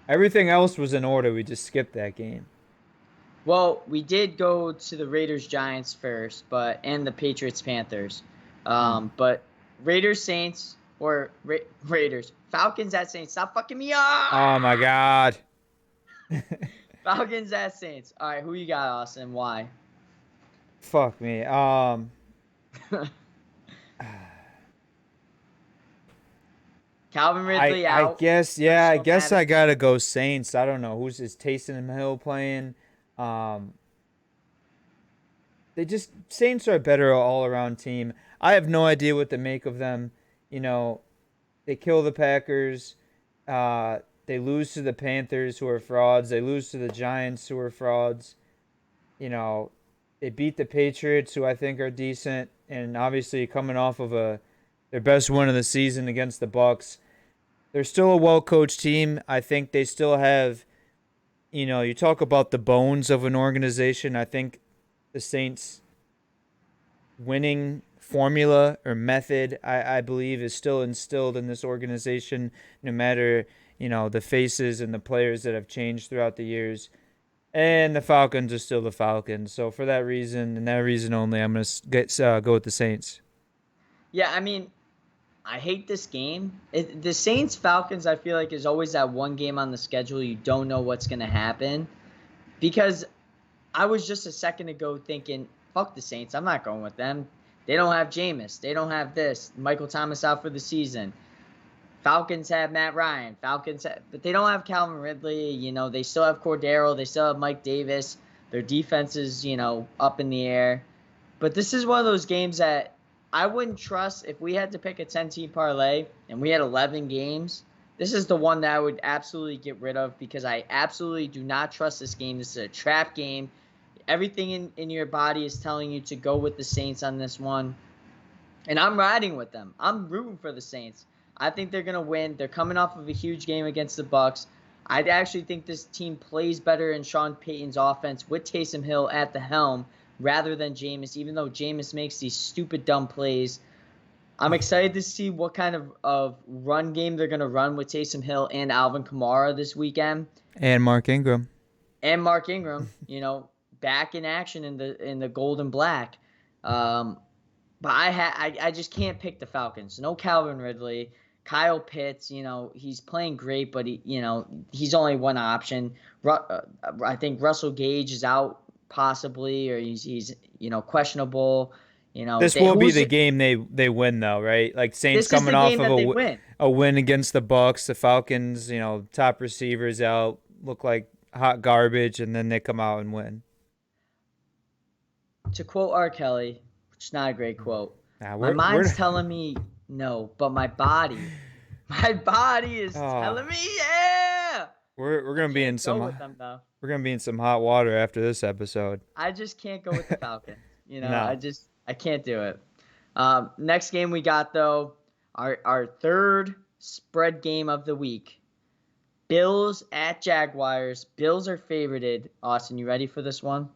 everything else was in order. We just skipped that game. Well, we did go to the Raiders Giants first, and the Patriots Panthers. But Raiders Saints or Raiders Falcons at Saints. Stop fucking me up. Oh my God. Falcons at Saints. All right, who you got, Austin? Why? Fuck me. Calvin Ridley out. I guess I gotta go Saints. I don't know is Taysom Hill playing. Saints are a better all around team. I have no idea what to make of them. They kill the Packers. They lose to the Panthers, who are frauds. They lose to the Giants, who are frauds. They beat the Patriots, who I think are decent, and obviously coming off of their best win of the season against the Bucs. They're still a well-coached team. I think they still have, you talk about the bones of an organization. I think the Saints' winning formula or method, I believe, is still instilled in this organization, no matter, the faces and the players that have changed throughout the years. And the Falcons are still the Falcons. So for that reason, and that reason only, I'm going to go with the Saints. Yeah, I mean, I hate this game. The Saints-Falcons, I feel like, is always that one game on the schedule you don't know what's going to happen. Because I was just a second ago thinking, fuck the Saints. I'm not going with them. They don't have Jameis. They don't have this. Michael Thomas out for the season. Falcons have Matt Ryan. But they don't have Calvin Ridley. They still have Cordero. They still have Mike Davis. Their defense is, up in the air. But this is one of those games that I wouldn't trust if we had to pick a 10-team parlay and we had 11 games. This is the one that I would absolutely get rid of because I absolutely do not trust this game. This is a trap game. Everything in your body is telling you to go with the Saints on this one. And I'm riding with them. I'm rooting for the Saints. I think they're going to win. They're coming off of a huge game against the Bucs. I actually think this team plays better in Sean Payton's offense with Taysom Hill at the helm rather than Jameis, even though Jameis makes these stupid, dumb plays. I'm excited to see what kind of run game they're going to run with Taysom Hill and Alvin Kamara this weekend. And Mark Ingram. And Mark Ingram, back in action in the gold and black. But I just can't pick the Falcons. No Calvin Ridley. Kyle Pitts, he's playing great, but he's only one option. I think Russell Gage is out possibly, or he's questionable. This will be the game they win though, right? Like Saints coming off of a win against the Bucs, the Falcons, top receivers out, look like hot garbage, and then they come out and win. To quote R. Kelly, which is not a great quote. My mind's telling me no, but my body is telling me yeah. We're gonna be in some. We're gonna be in some hot water after this episode. I just can't go with the Falcons. No. I can't do it. Next game we got though, our third spread game of the week. Bills at Jaguars. Bills are favorited. Austin, you ready for this one?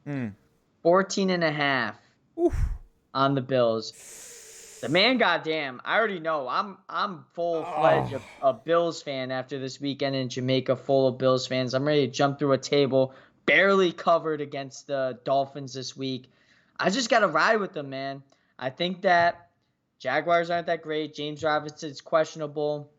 14.5 on the Bills. The man, goddamn, I already know. I'm full-fledged a Bills fan after this weekend in Jamaica, full of Bills fans. I'm ready to jump through a table. Barely covered against the Dolphins this week. I just got to ride with them, man. I think that Jaguars aren't that great. James Robinson's questionable.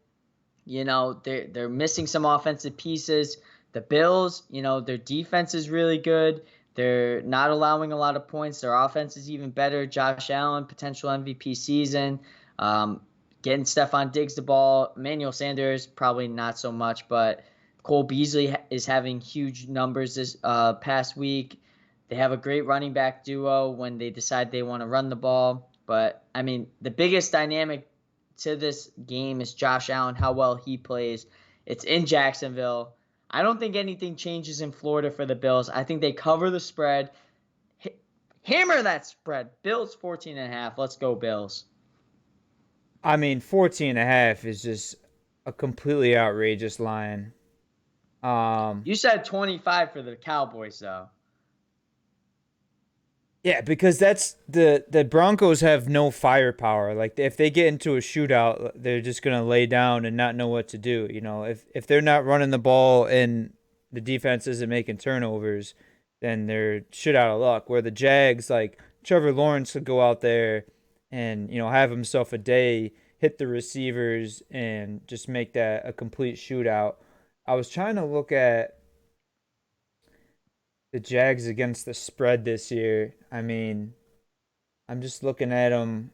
They're missing some offensive pieces. The Bills, their defense is really good. They're not allowing a lot of points. Their offense is even better. Josh Allen, potential MVP season. Getting Stephon Diggs the ball. Emmanuel Sanders, probably not so much, but Cole Beasley is having huge numbers this past week. They have a great running back duo when they decide they want to run the ball. But, the biggest dynamic to this game is Josh Allen, how well he plays. It's in Jacksonville. I don't think anything changes in Florida for the Bills. I think they cover the spread. Hammer that spread. Bills 14.5. Let's go, Bills. 14.5 is just a completely outrageous line. You said 25 for the Cowboys, though. Yeah, because that's the Broncos have no firepower. Like if they get into a shootout, they're just gonna lay down and not know what to do. If they're not running the ball and the defense isn't making turnovers, then they're shit out of luck. Where the Jags, like Trevor Lawrence, could go out there and have himself a day, hit the receivers, and just make that a complete shootout. I was trying to look at the Jags against the spread this year. I'm just looking at them.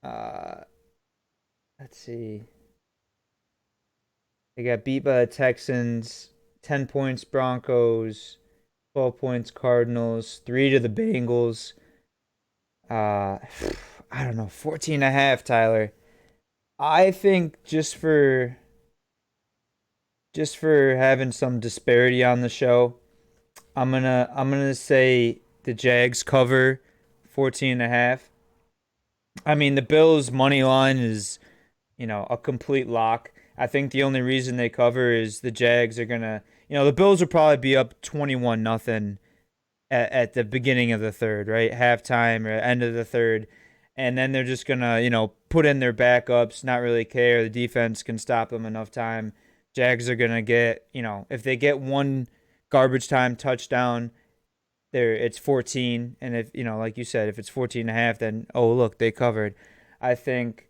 Let's see. They got beat by the Texans, 10 points Broncos, 12 points Cardinals, 3 to the Bengals. I don't know, 14.5, Tyler. I think just for having some disparity on the show, I'm gonna say the Jags cover 14.5. The Bills money line is, a complete lock. I think the only reason they cover is the Jags are gonna, the Bills will probably be up 21-0 at the beginning of the third, right? Halftime or end of the third. And then they're just gonna, put in their backups, not really care. The defense can stop them enough time. Jags are gonna get, if they get one garbage time touchdown, it's 14, and if like you said, if it's 14.5, then look, they covered. I think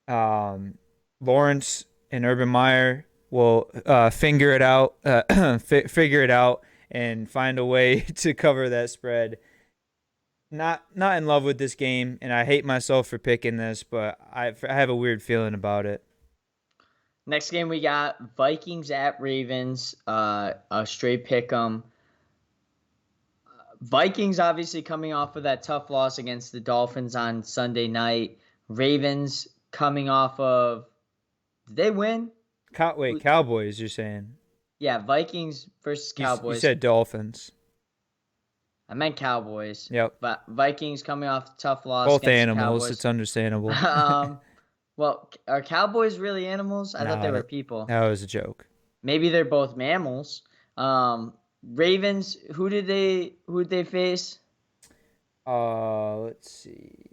Lawrence and Urban Meyer will figure it out and find a way to cover that spread. Not in love with this game, and I hate myself for picking this, but I have a weird feeling about it. Next game we got Vikings at Ravens, a straight pick 'em. Vikings obviously coming off of that tough loss against the Dolphins on Sunday night. Ravens coming off of, did they win? Cowboys, you're saying? Yeah, Vikings versus Cowboys. You said Dolphins. I meant Cowboys. Yep. But Vikings coming off a tough loss Both against the animals. Cowboys. It's understandable. Well, are Cowboys really animals? I thought they Nah, were people. that was a joke. Maybe they're both mammals. Ravens, who did they face? Let's see.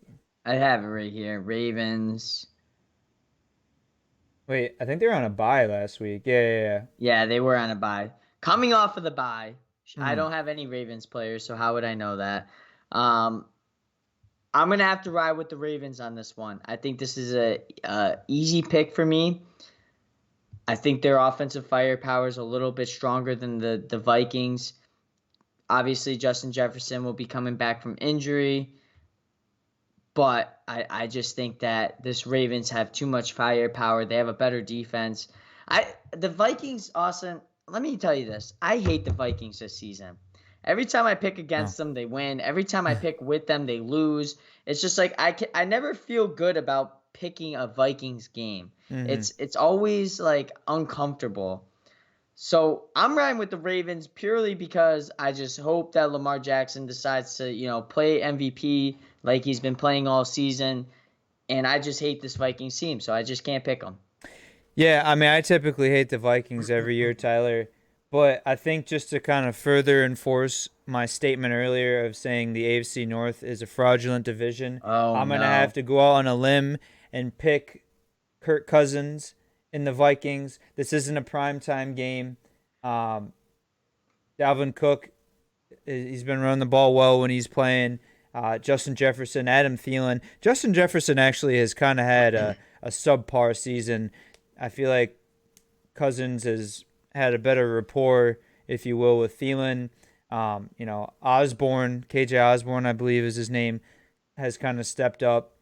I have it right here. Ravens. Wait, I think they were on a bye last week. Yeah. Yeah, they were on a bye. Coming off of the bye. I Hmm. don't have any Ravens players, so how would I know that? Um, I'm gonna have to ride with the Ravens on this one. I think this is a easy pick for me. I think their offensive firepower is a little bit stronger than the Vikings. Obviously, Justin Jefferson will be coming back from injury, but I just think that this Ravens have too much firepower. They have a better defense. The Vikings, Austin. Let me tell you this. I hate the Vikings this season. Every time I pick Oh. against them, they win. Every time I pick with them, they lose. It's just like I never feel good about picking a Vikings game. Hmm. It's always like uncomfortable. So I'm riding with the Ravens purely because I just hope that Lamar Jackson decides to, play MVP like he's been playing all season. And I just hate this Vikings team, so I just can't pick them. Yeah, I mean, I typically hate the Vikings every year, Tyler. But I think just to kind of further enforce my statement earlier of saying the AFC North is a fraudulent division, Oh I'm going to have no. to go out on a limb and pick Kirk Cousins in the Vikings. This isn't a primetime game. Um, Dalvin Cook, he's been running the ball well when he's playing. Justin Jefferson, Adam Thielen. Justin Jefferson actually has kind of had a subpar season. I feel like Cousins has had a better rapport, if you will, with Thielen. Osborne, KJ Osborne, I believe is his name, has kind of stepped up.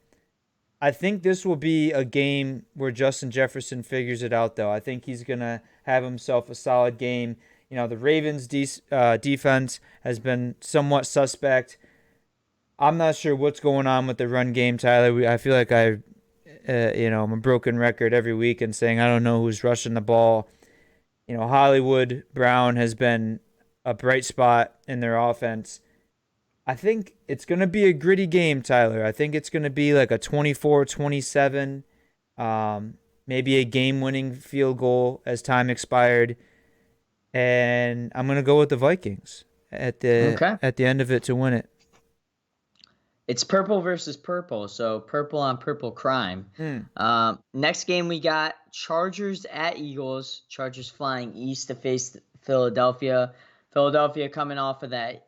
I think this will be a game where Justin Jefferson figures it out, though. I think he's going to have himself a solid game. The Ravens' defense has been somewhat suspect. I'm not sure what's going on with the run game, Tyler. I feel like I'm a broken record every week and saying I don't know who's rushing the ball. Hollywood Brown has been a bright spot in their offense. I think it's going to be a gritty game, Tyler. I think it's going to be like a 24-27, maybe a game-winning field goal as time expired. And I'm going to go with the Vikings at the Okay. at the end of it to win it. It's purple versus purple, so purple on purple crime. Hmm. Next game we got Chargers at Eagles. Chargers flying east to face Philadelphia. Philadelphia coming off of that,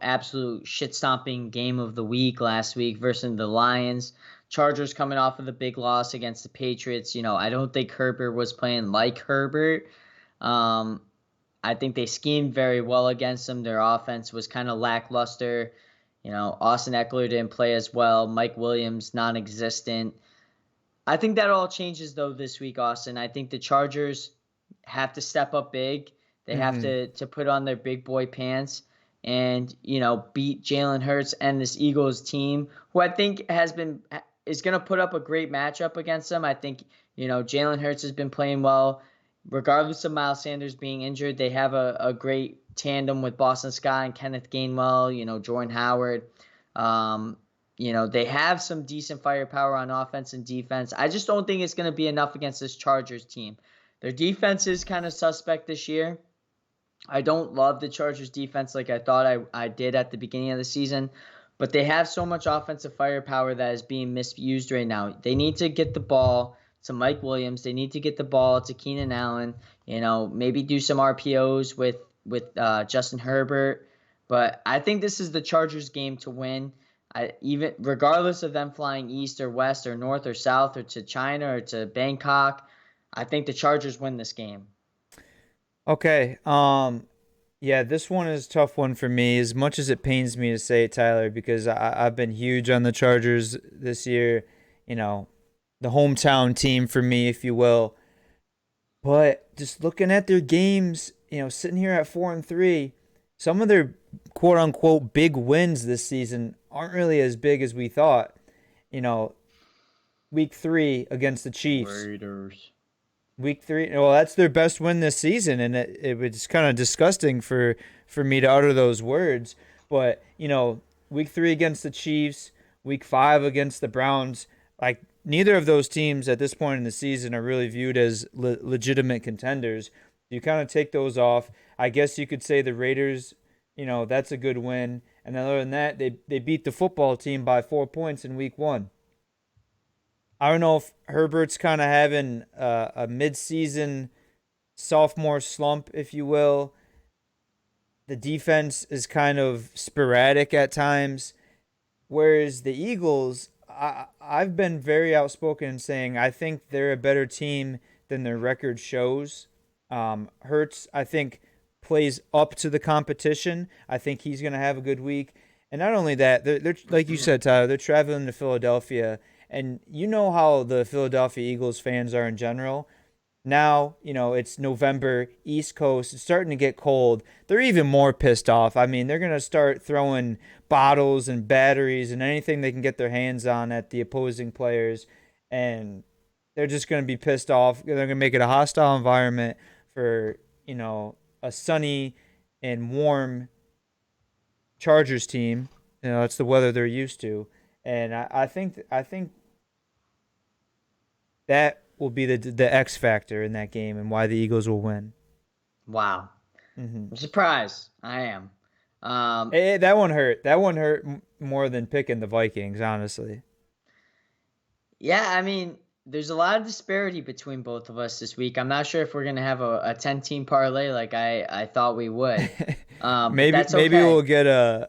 absolute shit stomping game of the week last week versus the Lions. Chargers coming off of the big loss against the Patriots. I don't think Herbert was playing like Herbert. Um, I think they schemed very well against them. Their offense was kind of lackluster. Austin Eckler didn't play as well. Mike Williams, non-existent. I think that all changes, though, this week, Austin. I think the Chargers have to step up big. They have Mm-hmm. to put on their big boy pants and, beat Jalen Hurts and this Eagles team, who I think is going to put up a great matchup against them. I think, Jalen Hurts has been playing well. Regardless of Miles Sanders being injured, they have a great tandem with Boston Scott and Kenneth Gainwell, Jordan Howard. They have some decent firepower on offense and defense. I just don't think it's going to be enough against this Chargers team. Their defense is kind of suspect this year. I don't love the Chargers defense like I thought I did at the beginning of the season, but they have so much offensive firepower that is being misused right now. They need to get the ball to Mike Williams. They need to get the ball to Keenan Allen. Maybe do some RPOs with Justin Herbert. But I think this is the Chargers game to win. Even regardless of them flying east or west or north or south or to China or to Bangkok, I think the Chargers win this game. Okay. Yeah, this one is a tough one for me. As much as it pains me to say it, Tyler, because I've been huge on the Chargers this year. The hometown team for me, if you will. But just looking at their games, sitting here at 4-3, some of their quote unquote big wins this season aren't really as big as we thought. You know, week 3 against the Chiefs. Raiders. Week 3, well, that's their best win this season, and it was kind of disgusting for me to utter those words. But, week 3 against the Chiefs, week 5 against the Browns, like neither of those teams at this point in the season are really viewed as legitimate contenders. You kind of take those off. I guess you could say the Raiders, that's a good win. And other than that, they beat the football team by 4 points in week 1. I don't know if Herbert's kind of having a midseason sophomore slump, if you will. The defense is kind of sporadic at times, whereas the Eagles, I've been very outspoken in saying I think they're a better team than their record shows. Hurts, I think, plays up to the competition. I think he's going to have a good week. And not only that, they're like you said, Tyler, they're traveling to Philadelphia. And you know how the Philadelphia Eagles fans are in general. Now, it's November, East Coast. It's starting to get cold. They're even more pissed off. I mean, they're going to start throwing bottles and batteries and anything they can get their hands on at the opposing players. And they're just going to be pissed off. They're going to make it a hostile environment for, a sunny and warm Chargers team. It's the weather they're used to. And I think that will be the X factor in that game and why the Eagles will win. Wow. Mm-hmm. I'm surprised. I am. That one hurt. That one hurt more than picking the Vikings, honestly. Yeah, I mean, there's a lot of disparity between both of us this week. I'm not sure if we're gonna have a 10-team parlay like I thought we would. But that's okay. Maybe we'll get a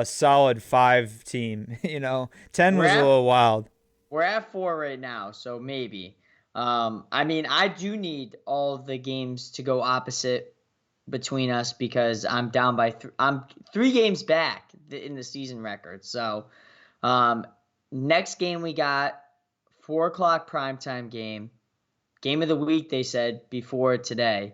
solid 5-team. 10 was a little wild. We're at 4 right now, so maybe. I mean, I do need all the games to go opposite between us because I'm down by I'm 3 games back in the season record. So, next game we got 4:00 primetime game of the week. They said before today,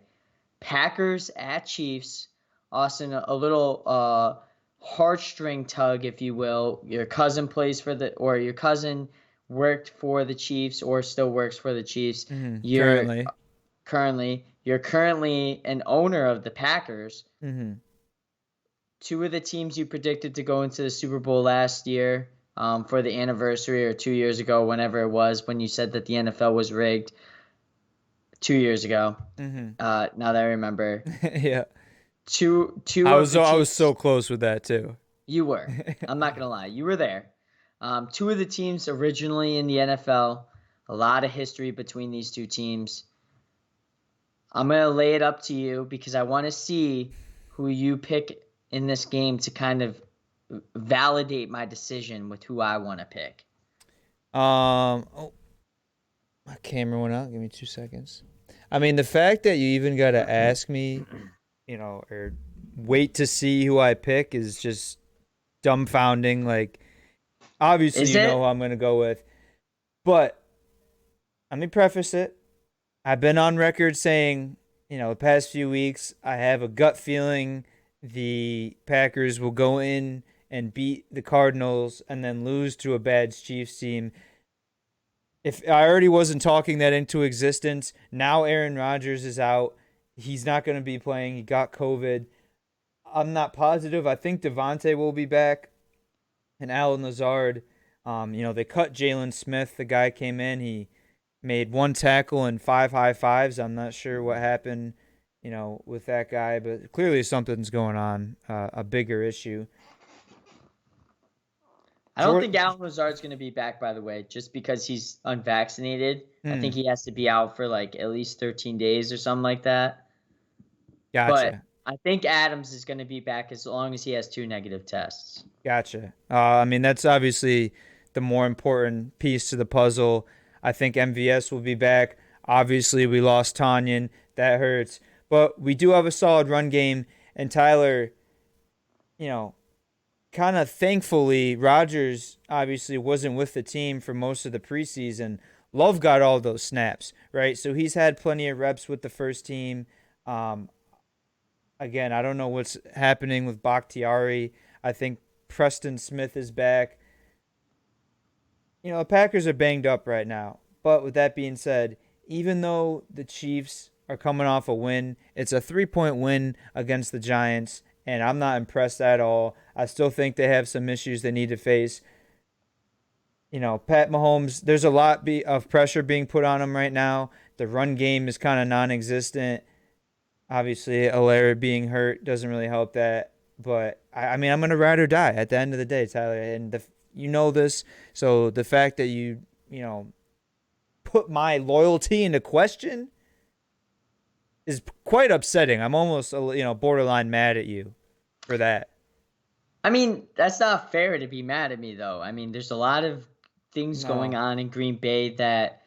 Packers at Chiefs. Austin, a little heartstring tug, if you will. Your cousin plays for your cousin worked for the Chiefs or still works for the Chiefs. Mm-hmm. You're currently an owner of the Packers. Mm-hmm. 2 of the teams you predicted to go into the Super Bowl last year for the anniversary, or 2 years ago, whenever it was, when you said that the NFL was rigged 2 years ago. Mm-hmm. Now that I remember. Yeah. Two. I was so close with that too. You were. I'm not gonna lie. You were there. 2 of the teams originally in the NFL. A lot of history between these 2 teams. I'm going to lay it up to you because I want to see who you pick in this game to kind of validate my decision with who I want to pick. My camera went out. Give me 2 seconds. I mean, the fact that you even got to ask me, or wait to see who I pick is just dumbfounding. Like, obviously, who I'm going to go with. But let me preface it. I've been on record saying, the past few weeks, I have a gut feeling the Packers will go in and beat the Cardinals and then lose to a bad Chiefs team. If I already wasn't talking that into existence, now Aaron Rodgers is out. He's not going to be playing. He got COVID. I'm not positive. I think Devontae will be back. And Alan Lazard, they cut Jalen Smith. The guy came in. He made 1 tackle and 5 high fives. I'm not sure what happened, with that guy, but clearly something's going on, a bigger issue. I don't think Alan Lazard's going to be back, by the way, just because he's unvaccinated. I think he has to be out for like at least 13 days or something like that. Gotcha. But I think Adams is going to be back as long as he has 2 negative tests. Gotcha. I mean, that's obviously the more important piece to the puzzle. I think MVS will be back. Obviously, we lost Tanyan. That hurts. But we do have a solid run game. And Tyler, kind of thankfully, Rodgers obviously wasn't with the team for most of the preseason. Love got all those snaps, right? So he's had plenty of reps with the first team. Again, I don't know what's happening with Bakhtiari. I think Preston Smith is back. The Packers are banged up right now. But with that being said, even though the Chiefs are coming off a win, it's a 3-point win against the Giants. and I'm not impressed at all. I still think they have some issues they need to face. Pat Mahomes, there's a lot of pressure being put on him right now. The run game is kind of non-existent. Obviously, Alaire being hurt doesn't really help that. But I mean, I'm gonna ride or die at the end of the day, Tyler. And you know this, so the fact that you put my loyalty into question is quite upsetting. I'm almost borderline mad at you for that. I mean, that's not fair to be mad at me, though. I mean, there's a lot of things going No. on in Green Bay that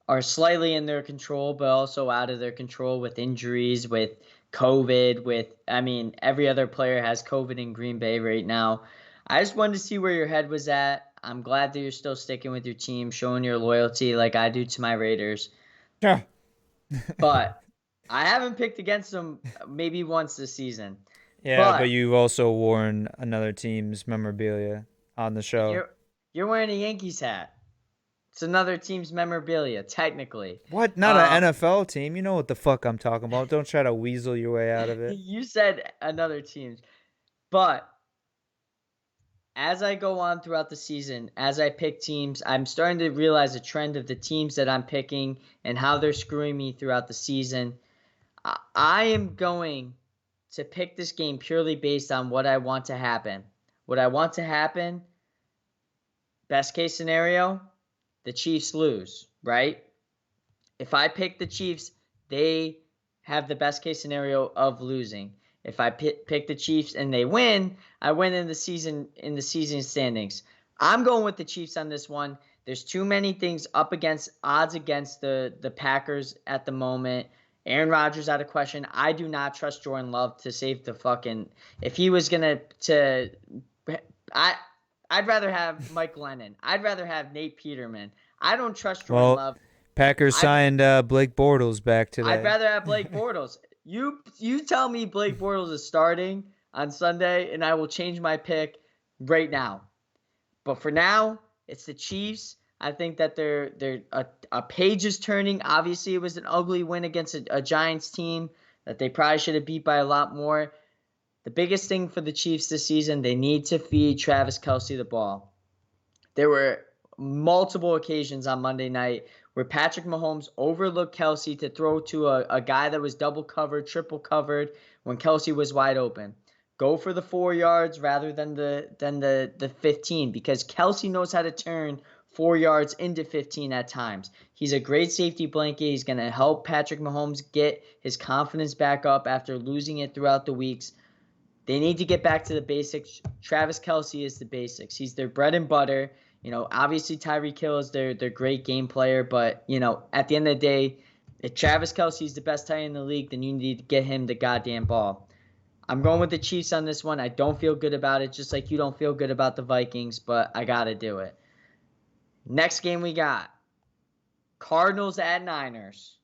are slightly in their control, but also out of their control with injuries, with COVID, I mean, every other player has COVID in Green Bay right now. I just wanted to see where your head was at. I'm glad that you're still sticking with your team, showing your loyalty like I do to my Raiders. Yeah. But I haven't picked against them maybe once this season. Yeah, but But you've also worn another team's memorabilia on the show. you're wearing a Yankees hat. It's another team's memorabilia, technically. What? Not an NFL team. You know what the fuck I'm talking about. Don't try to weasel your way out of it. You said another team's. But as I go on throughout the season, as I pick teams, I'm starting to realize a trend of the teams that I'm picking and how they're screwing me throughout the season. I am going to pick this game purely based on what I want to happen. What I want to happen, best case scenario, the Chiefs lose, right? If I pick the Chiefs, they have the best case scenario of losing. If I pick the Chiefs and they win, I win in the season standings. I'm going with the Chiefs on this one. There's too many things odds against the Packers at the moment. Aaron Rodgers out of question. I do not trust Jordan Love to save the fucking. If he was gonna I'd rather have Mike Lennon. I'd rather have Nate Peterman. I don't trust Jordan Well, Love. Packers signed Blake Bortles back today. I'd rather have Blake Bortles. You tell me Blake Bortles is starting on Sunday, and I will change my pick right now. But for now, it's the Chiefs. I think that they're a page is turning. Obviously, it was an ugly win against a Giants team that they probably should have beat by a lot more. The biggest thing for the Chiefs this season, they need to feed Travis Kelce the ball. There were multiple occasions on Monday night where Patrick Mahomes overlooked Kelce to throw to a guy that was double covered, triple covered when Kelce was wide open. Go for the 4 yards rather than the 15 because Kelce knows how to turn 4 yards into 15 at times. He's a great safety blanket. He's going to help Patrick Mahomes get his confidence back up after losing it throughout the weeks. They need to get back to the basics. Travis Kelce is the basics. He's their bread and butter. Obviously Tyreek Hill is their great game player, but, at the end of the day, if Travis Kelce is the best tight end in the league, then you need to get him the goddamn ball. I'm going with the Chiefs on this one. I don't feel good about it, just like you don't feel good about the Vikings, but I got to do it. Next game we got Cardinals at Niners.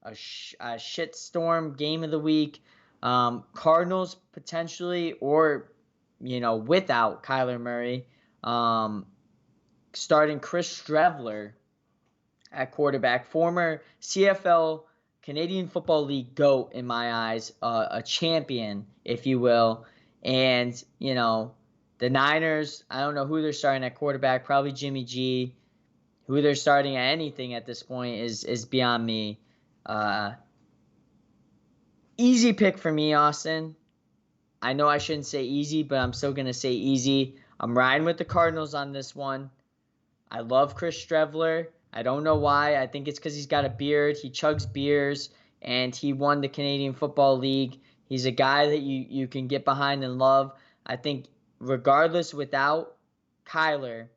A shitstorm game of the week. Cardinals potentially, or, without Kyler Murray, starting Chris Streveler at quarterback, former CFL Canadian Football League GOAT in my eyes, a champion, if you will. And, the Niners, I don't know who they're starting at quarterback, probably Jimmy G. Who they're starting at anything at this point is beyond me. Easy pick for me, Austin. I know I shouldn't say easy, but I'm still going to say easy. I'm riding with the Cardinals on this one. I love Chris Streveler. I don't know why. I think it's because he's got a beard. He chugs beers, and he won the Canadian Football League. He's a guy that you can get behind and love. I think regardless, without Kyler,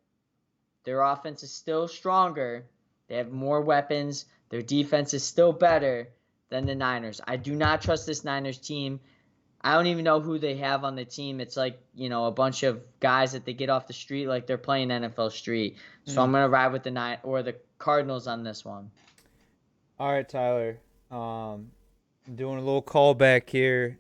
their offense is still stronger. They have more weapons. Their defense is still better than the Niners. I do not trust this Niners team. I don't even know who they have on the team. It's like, a bunch of guys that they get off the street like they're playing NFL Street. So I'm going to ride with the Cardinals on this one. All right, Tyler. I'm doing a little callback here,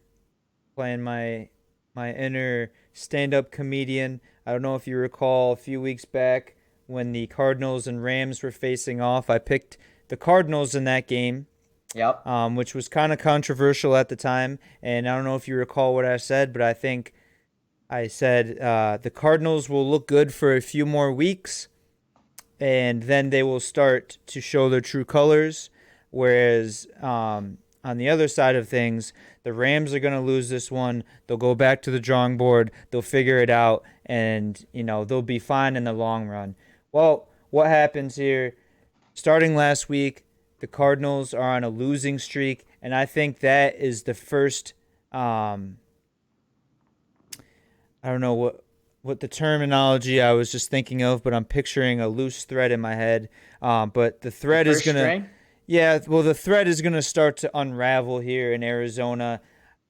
playing my inner stand-up comedian. I don't know if you recall a few weeks back when the Cardinals and Rams were facing off. I picked the Cardinals in that game. Yep. which was kind of controversial at the time. And I don't know if you recall what I said, but I think I said the Cardinals will look good for a few more weeks, and then they will start to show their true colors. Whereas on the other side of things, the Rams are going to lose this one. They'll go back to the drawing board. They'll figure it out, and they'll be fine in the long run. Well, what happens here? Starting last week, the Cardinals are on a losing streak, and I think that is the first. I don't know what the terminology I was just thinking of, but I'm picturing a loose thread in my head. But the thread is gonna. String? Yeah, well, the thread is going to start to unravel here in Arizona.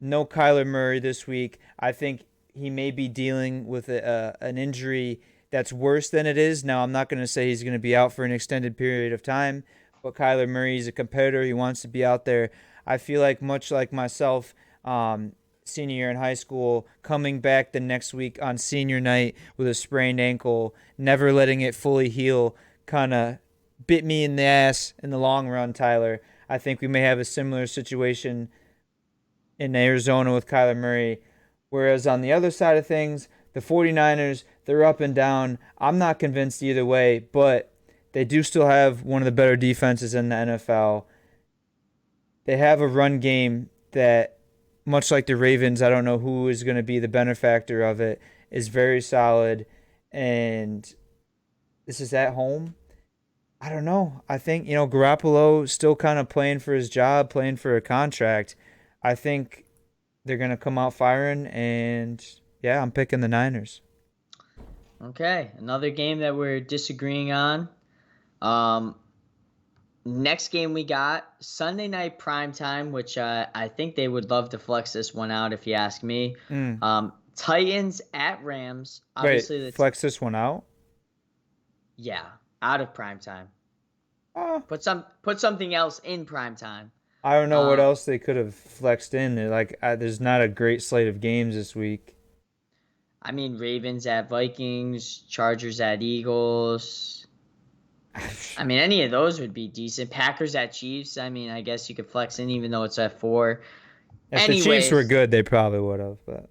No Kyler Murray this week. I think he may be dealing with an injury that's worse than it is. Now, I'm not going to say he's going to be out for an extended period of time, but Kyler Murray is a competitor. He wants to be out there. I feel like, much like myself, senior year in high school, coming back the next week on senior night with a sprained ankle, never letting it fully heal, kind of bit me in the ass in the long run, Tyler. I think we may have a similar situation in Arizona with Kyler Murray. Whereas on the other side of things, the 49ers, they're up and down. I'm not convinced either way, but they do still have one of the better defenses in the NFL. They have a run game that, much like the Ravens, I don't know who is going to be the benefactor of it, is very solid. And this is at home. I don't know. I think, Garoppolo still kind of playing for his job, playing for a contract. I think they're going to come out firing, and, yeah, I'm picking the Niners. Okay, another game that we're disagreeing on. Next game we got, Sunday night primetime, which I think they would love to flex this one out if you ask me. Titans at Rams. Obviously, Wait, flex this one out? Yeah, out of primetime. Put something else in primetime. I don't know what else they could have flexed in. There's not a great slate of games this week. I mean, Ravens at Vikings, Chargers at Eagles. I mean, any of those would be decent. Packers at Chiefs. I mean, I guess you could flex in even though it's at 4. If the Chiefs were good, they probably would have. But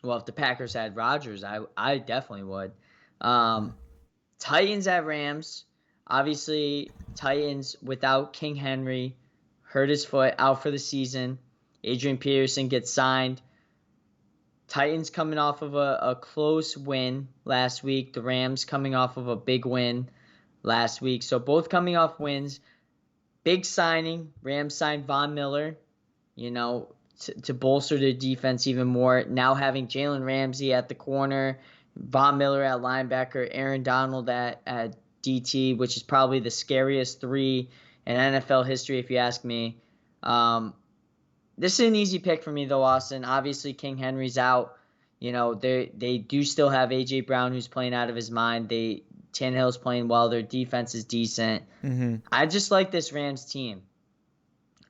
well, if the Packers had Rodgers, I definitely would. Titans at Rams. Obviously, Titans without King Henry, hurt his foot, out for the season. Adrian Peterson gets signed. Titans coming off of a close win last week. The Rams coming off of a big win last week. So both coming off wins. Big signing. Rams signed Von Miller, to bolster their defense even more. Now having Jalen Ramsey at the corner, Von Miller at linebacker, Aaron Donald at DT, which is probably the scariest 3 in NFL history, if you ask me. This is an easy pick for me, though, Austin. Obviously, King Henry's out. They do still have A.J. Brown, who's playing out of his mind. Tannehill's playing well. Their defense is decent. Mm-hmm. I just like this Rams team.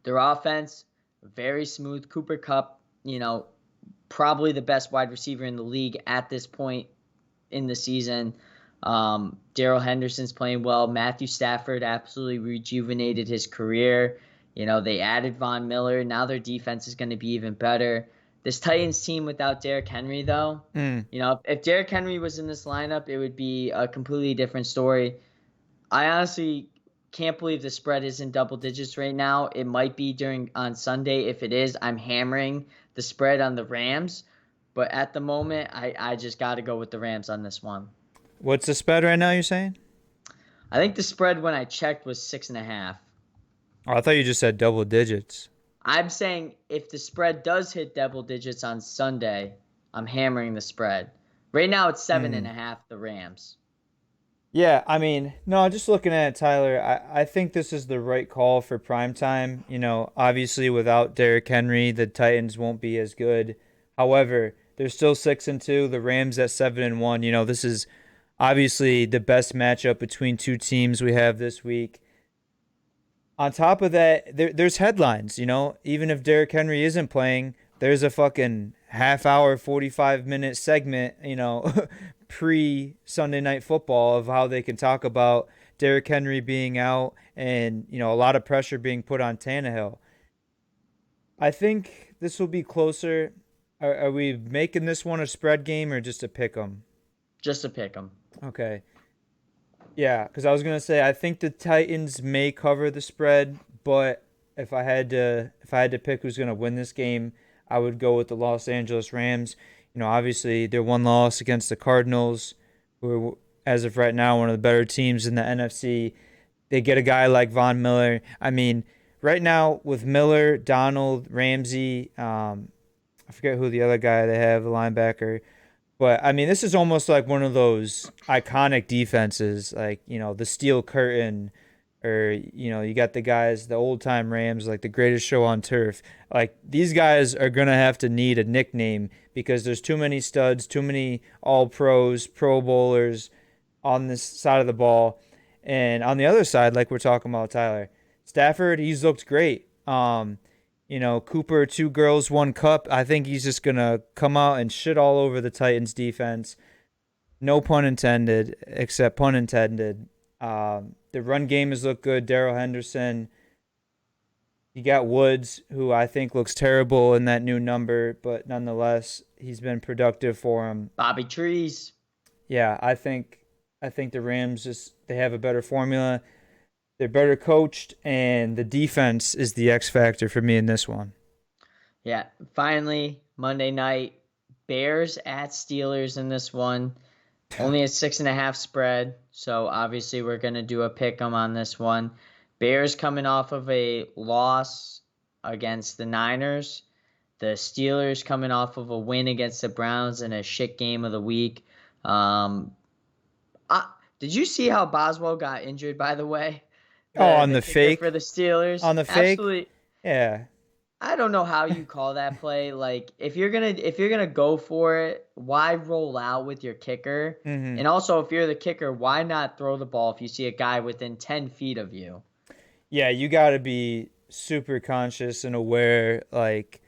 Their offense, very smooth. Cooper Kupp, probably the best wide receiver in the league at this point in the season. Darrell Henderson's playing well. Matthew Stafford absolutely rejuvenated his career. They added Von Miller. Now their defense is going to be even better. This Titans team without Derrick Henry, though, if Derrick Henry was in this lineup, it would be a completely different story. I honestly can't believe the spread is in double digits right now. It might be on Sunday. If it is, I'm hammering the spread on the Rams. But at the moment, I just got to go with the Rams on this one. What's the spread right now, you're saying? I think the spread when I checked was 6.5. Oh, I thought you just said double digits. I'm saying if the spread does hit double digits on Sunday, I'm hammering the spread. Right now it's 7.5, the Rams. Yeah, I mean, no, just looking at it, Tyler, I think this is the right call for primetime. Obviously without Derrick Henry, the Titans won't be as good. However, they're still 6-2. The Rams at 7-1. This is obviously the best matchup between two teams we have this week. On top of that, there's headlines. Even if Derrick Henry isn't playing, there's a fucking half hour, 45-minute segment, pre Sunday Night Football of how they can talk about Derrick Henry being out and, a lot of pressure being put on Tannehill. I think this will be closer. Are we making this one a spread game or just a pick 'em? Just to pick them. Okay. Yeah, because I was gonna say I think the Titans may cover the spread, but if I had to pick who's gonna win this game, I would go with the Los Angeles Rams. Obviously their one loss against the Cardinals, who are, as of right now, one of the better teams in the NFC. They get a guy like Von Miller. I mean, right now with Miller, Donald, Ramsey, I forget who the other guy they have, the linebacker. But I mean, this is almost like one of those iconic defenses, like the Steel Curtain, or you got the guys, the old time Rams, like the greatest show on turf. Like these guys are gonna have to need a nickname because there's too many studs, too many All Pros, Pro Bowlers on this side of the ball, and on the other side, like we're talking about Tyler Stafford, he's looked great. Cooper, two girls, one cup. I think he's just gonna come out and shit all over the Titans defense. No pun intended, except pun intended. The run game has looked good. Darrell Henderson. You got Woods, who I think looks terrible in that new number, but nonetheless, he's been productive for him. Bobby Trees. Yeah, I think the Rams they have a better formula. They're better coached, and the defense is the X factor for me in this one. Yeah, finally, Monday night, Bears at Steelers in this one. Only a 6.5 spread, so obviously we're going to do a pick 'em on this one. Bears coming off of a loss against the Niners. The Steelers coming off of a win against the Browns in a shit game of the week. Did you see how Boswell got injured, by the way? On the kicker fake? for the Steelers. On the fake? Absolutely. Yeah. I don't know how you call that play. Like if you're gonna go for it, why roll out with your kicker? Mm-hmm. And also, if you're the kicker, why not throw the ball if you see a guy within 10 feet of you? Yeah, you got to be super conscious and aware. Like,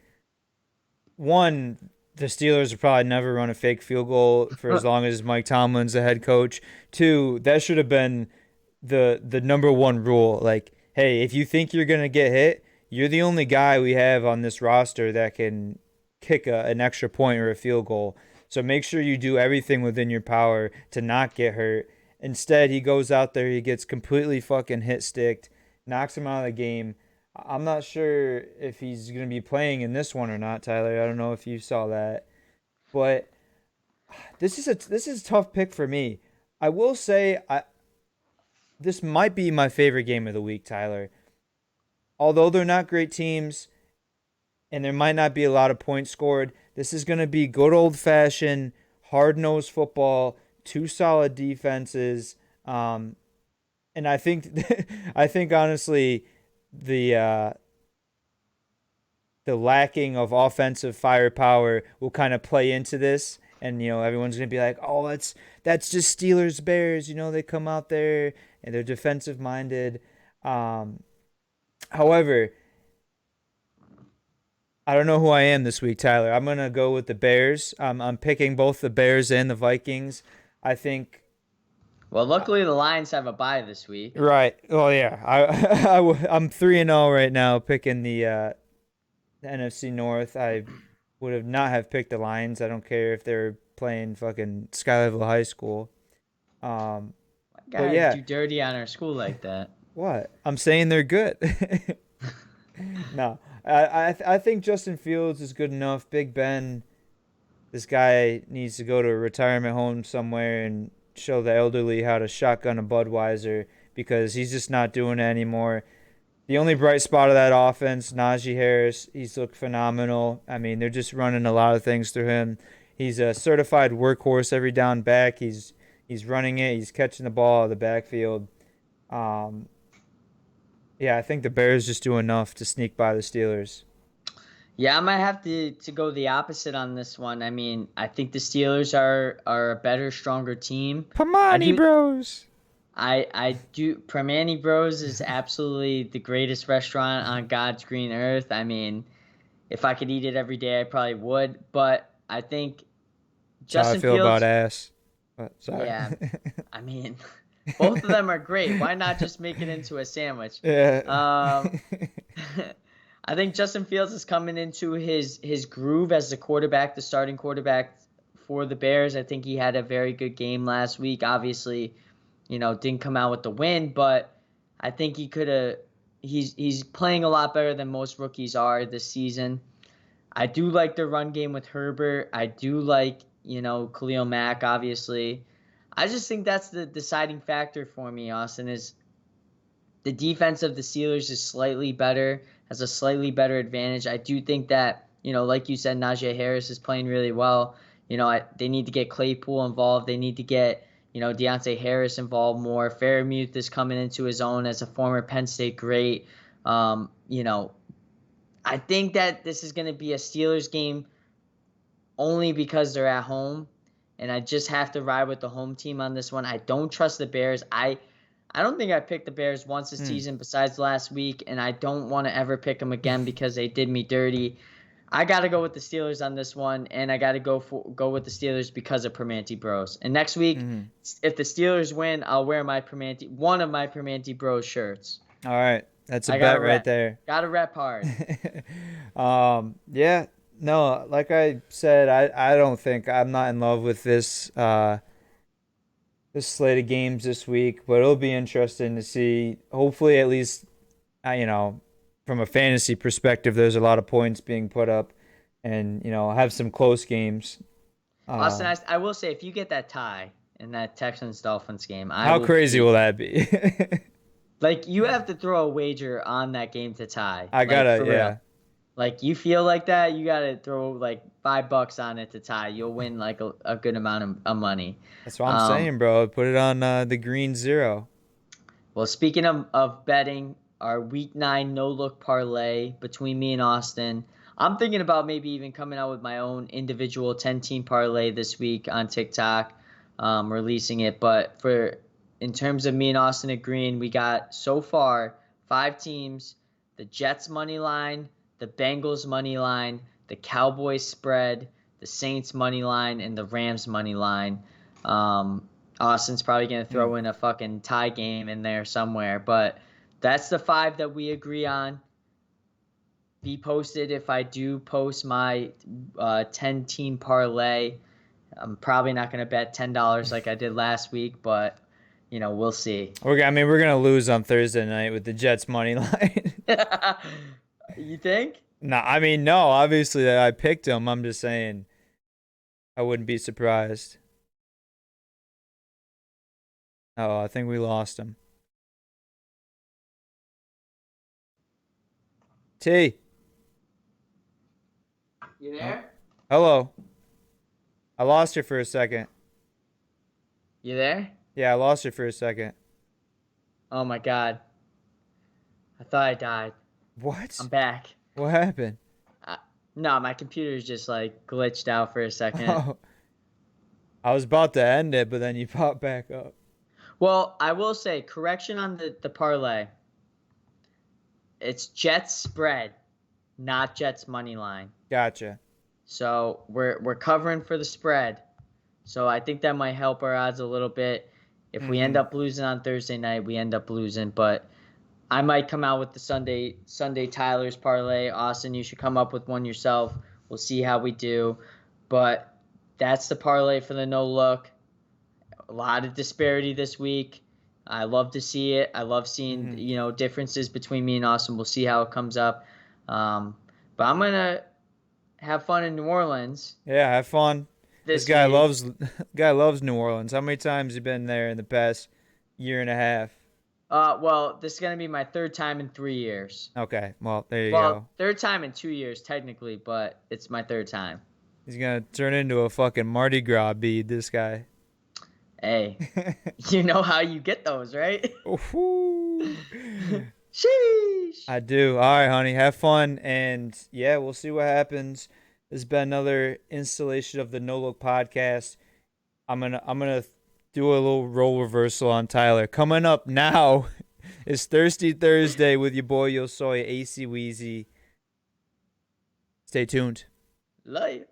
one, the Steelers will probably never run a fake field goal for as long as Mike Tomlin's the head coach. Two, that should have been the number one rule. Like, hey, if you think you're gonna get hit, you're the only guy we have on this roster that can kick an extra point or a field goal. So make sure you do everything within your power to not get hurt. Instead, he goes out there, he gets completely fucking hit sticked, knocks him out of the game. I'm not sure if he's going to be playing in this one or not, Tyler. I don't know if you saw that. But this is a tough pick for me. I will say this might be my favorite game of the week, Tyler. Although they're not great teams and there might not be a lot of points scored, this is going to be good old-fashioned, hard-nosed football, two solid defenses. And I think honestly the lacking of offensive firepower will kind of play into this. And, everyone's going to be like, oh, that's just Steelers Bears. They come out there and they're defensive minded. However, I don't know who I am this week, Tyler. I'm going to go with the Bears. I'm picking both the Bears and the Vikings. I think. Well, luckily the Lions have a bye this week. Right. Oh, yeah. I'm 3-0 right now picking the NFC North. I would have not have picked the Lions. I don't care if they're playing fucking Sky Level High School. Gotta do dirty on our school like that. What? I'm saying they're good. No, I think Justin Fields is good enough. Big Ben, this guy needs to go to a retirement home somewhere and show the elderly how to shotgun a Budweiser because he's just not doing it anymore. The only bright spot of that offense, Najee Harris, he's looked phenomenal. I mean, they're just running a lot of things through him. He's a certified workhorse every down back. He's running it. He's catching the ball out of the backfield. Yeah, I think the Bears just do enough to sneak by the Steelers. Yeah, I might have to go the opposite on this one. I mean, I think the Steelers are a better, stronger team. Pamani Bros. I do. Pamani Bros is absolutely the greatest restaurant on God's green earth. I mean, If I could eat it every day, I probably would. But I think That's how I Justin feel about Fields, ass. But sorry. yeah, I mean, both of them are great. Why not just make it into a sandwich? Yeah. Um, I think Justin Fields is coming into his groove as the quarterback, the starting quarterback for the Bears. I think he had a very good game last week. Obviously, didn't come out with the win, but I think he could have. He's playing a lot better than most rookies are this season. I do like the run game with Herbert. I do like, Khalil Mack, obviously. I just think that's the deciding factor for me, Austin, is the defense of the Steelers is slightly better, has a slightly better advantage. I do think that, like you said, Najee Harris is playing really well. They need to get Claypool involved. They need to get, Deontay Harris involved more. Fairmuth is coming into his own as a former Penn State great. I think that this is going to be a Steelers game only because they're at home, and I just have to ride with the home team on this one. I don't trust the Bears. I don't think I picked the Bears once this season besides last week, and I don't want to ever pick them again because they did me dirty. I got to go with the Steelers on this one, and I got to go with the Steelers because of Permanente Bros. And next week, if the Steelers win, I'll wear one of my Permanente Bros shirts. All right. That's a bet right there. Got to rep hard. Yeah. No, like I said, I don't think I'm not in love with this this slate of games this week, but it'll be interesting to see. Hopefully, at least, from a fantasy perspective, there's a lot of points being put up, and have some close games. Austin, I will say, if you get that tie in that Texans Dolphins game, how crazy will that be? Like, you have to throw a wager on that game to tie. I gotta, yeah. Real. Like, you feel like that, you gotta throw like $5 on it to tie. You'll win like a good amount of money. That's what I'm saying, bro. Put it on the green zero. Well, speaking of betting, our week 9 no look parlay between me and Austin. I'm thinking about maybe even coming out with my own individual 10-team parlay this week on TikTok, releasing it. But in terms of me and Austin agreeing, we got so far 5 teams: the Jets money line, the Bengals money line, the Cowboys spread, the Saints money line, and the Rams money line. Austin's probably going to throw in a fucking tie game in there somewhere, but that's the 5 that we agree on. Be posted if I do post my 10-team parlay. I'm probably not going to bet $10 like I did last week, but we'll see. We're gonna lose on Thursday night with the Jets money line. You think? No, no. Obviously, I picked them. I'm just saying, I wouldn't be surprised. Oh, I think we lost him. T. You there? Hello. I lost you for a second. You there? Yeah, I lost you for a second. Oh my God. I thought I died. What? I'm back. What happened? No, my computer's just like glitched out for a second. Oh, I was about to end it, but then you popped back up. Well, I will say, correction on the parlay. It's Jets spread, not Jets money line. Gotcha. So we're covering for the spread. So I think that might help our odds a little bit. If we end up losing on Thursday night, we end up losing. But I might come out with the Sunday Tyler's parlay. Austin, you should come up with one yourself. We'll see how we do. But that's the parlay for the no look. A lot of disparity this week. I love to see it. I love seeing differences between me and Austin. We'll see how it comes up. But I'm gonna have fun in New Orleans. Yeah, have fun. This guy loves New Orleans. How many times have you been there in the past year and a half? Well, this is gonna be my 3rd time in 3 years. Okay, well there you go. 3rd time in 2 years technically, but it's my 3rd time. He's gonna turn into a fucking Mardi Gras bead. This guy. Hey, you know how you get those, right? Sheesh. I do. All right, honey. Have fun, and yeah, we'll see what happens. This has been another installation of the No Look podcast. I'm gonna do a little role reversal on Tyler. Coming up now is Thirsty Thursday with your boy Yo Soy, AC Weezy. Stay tuned. Love you.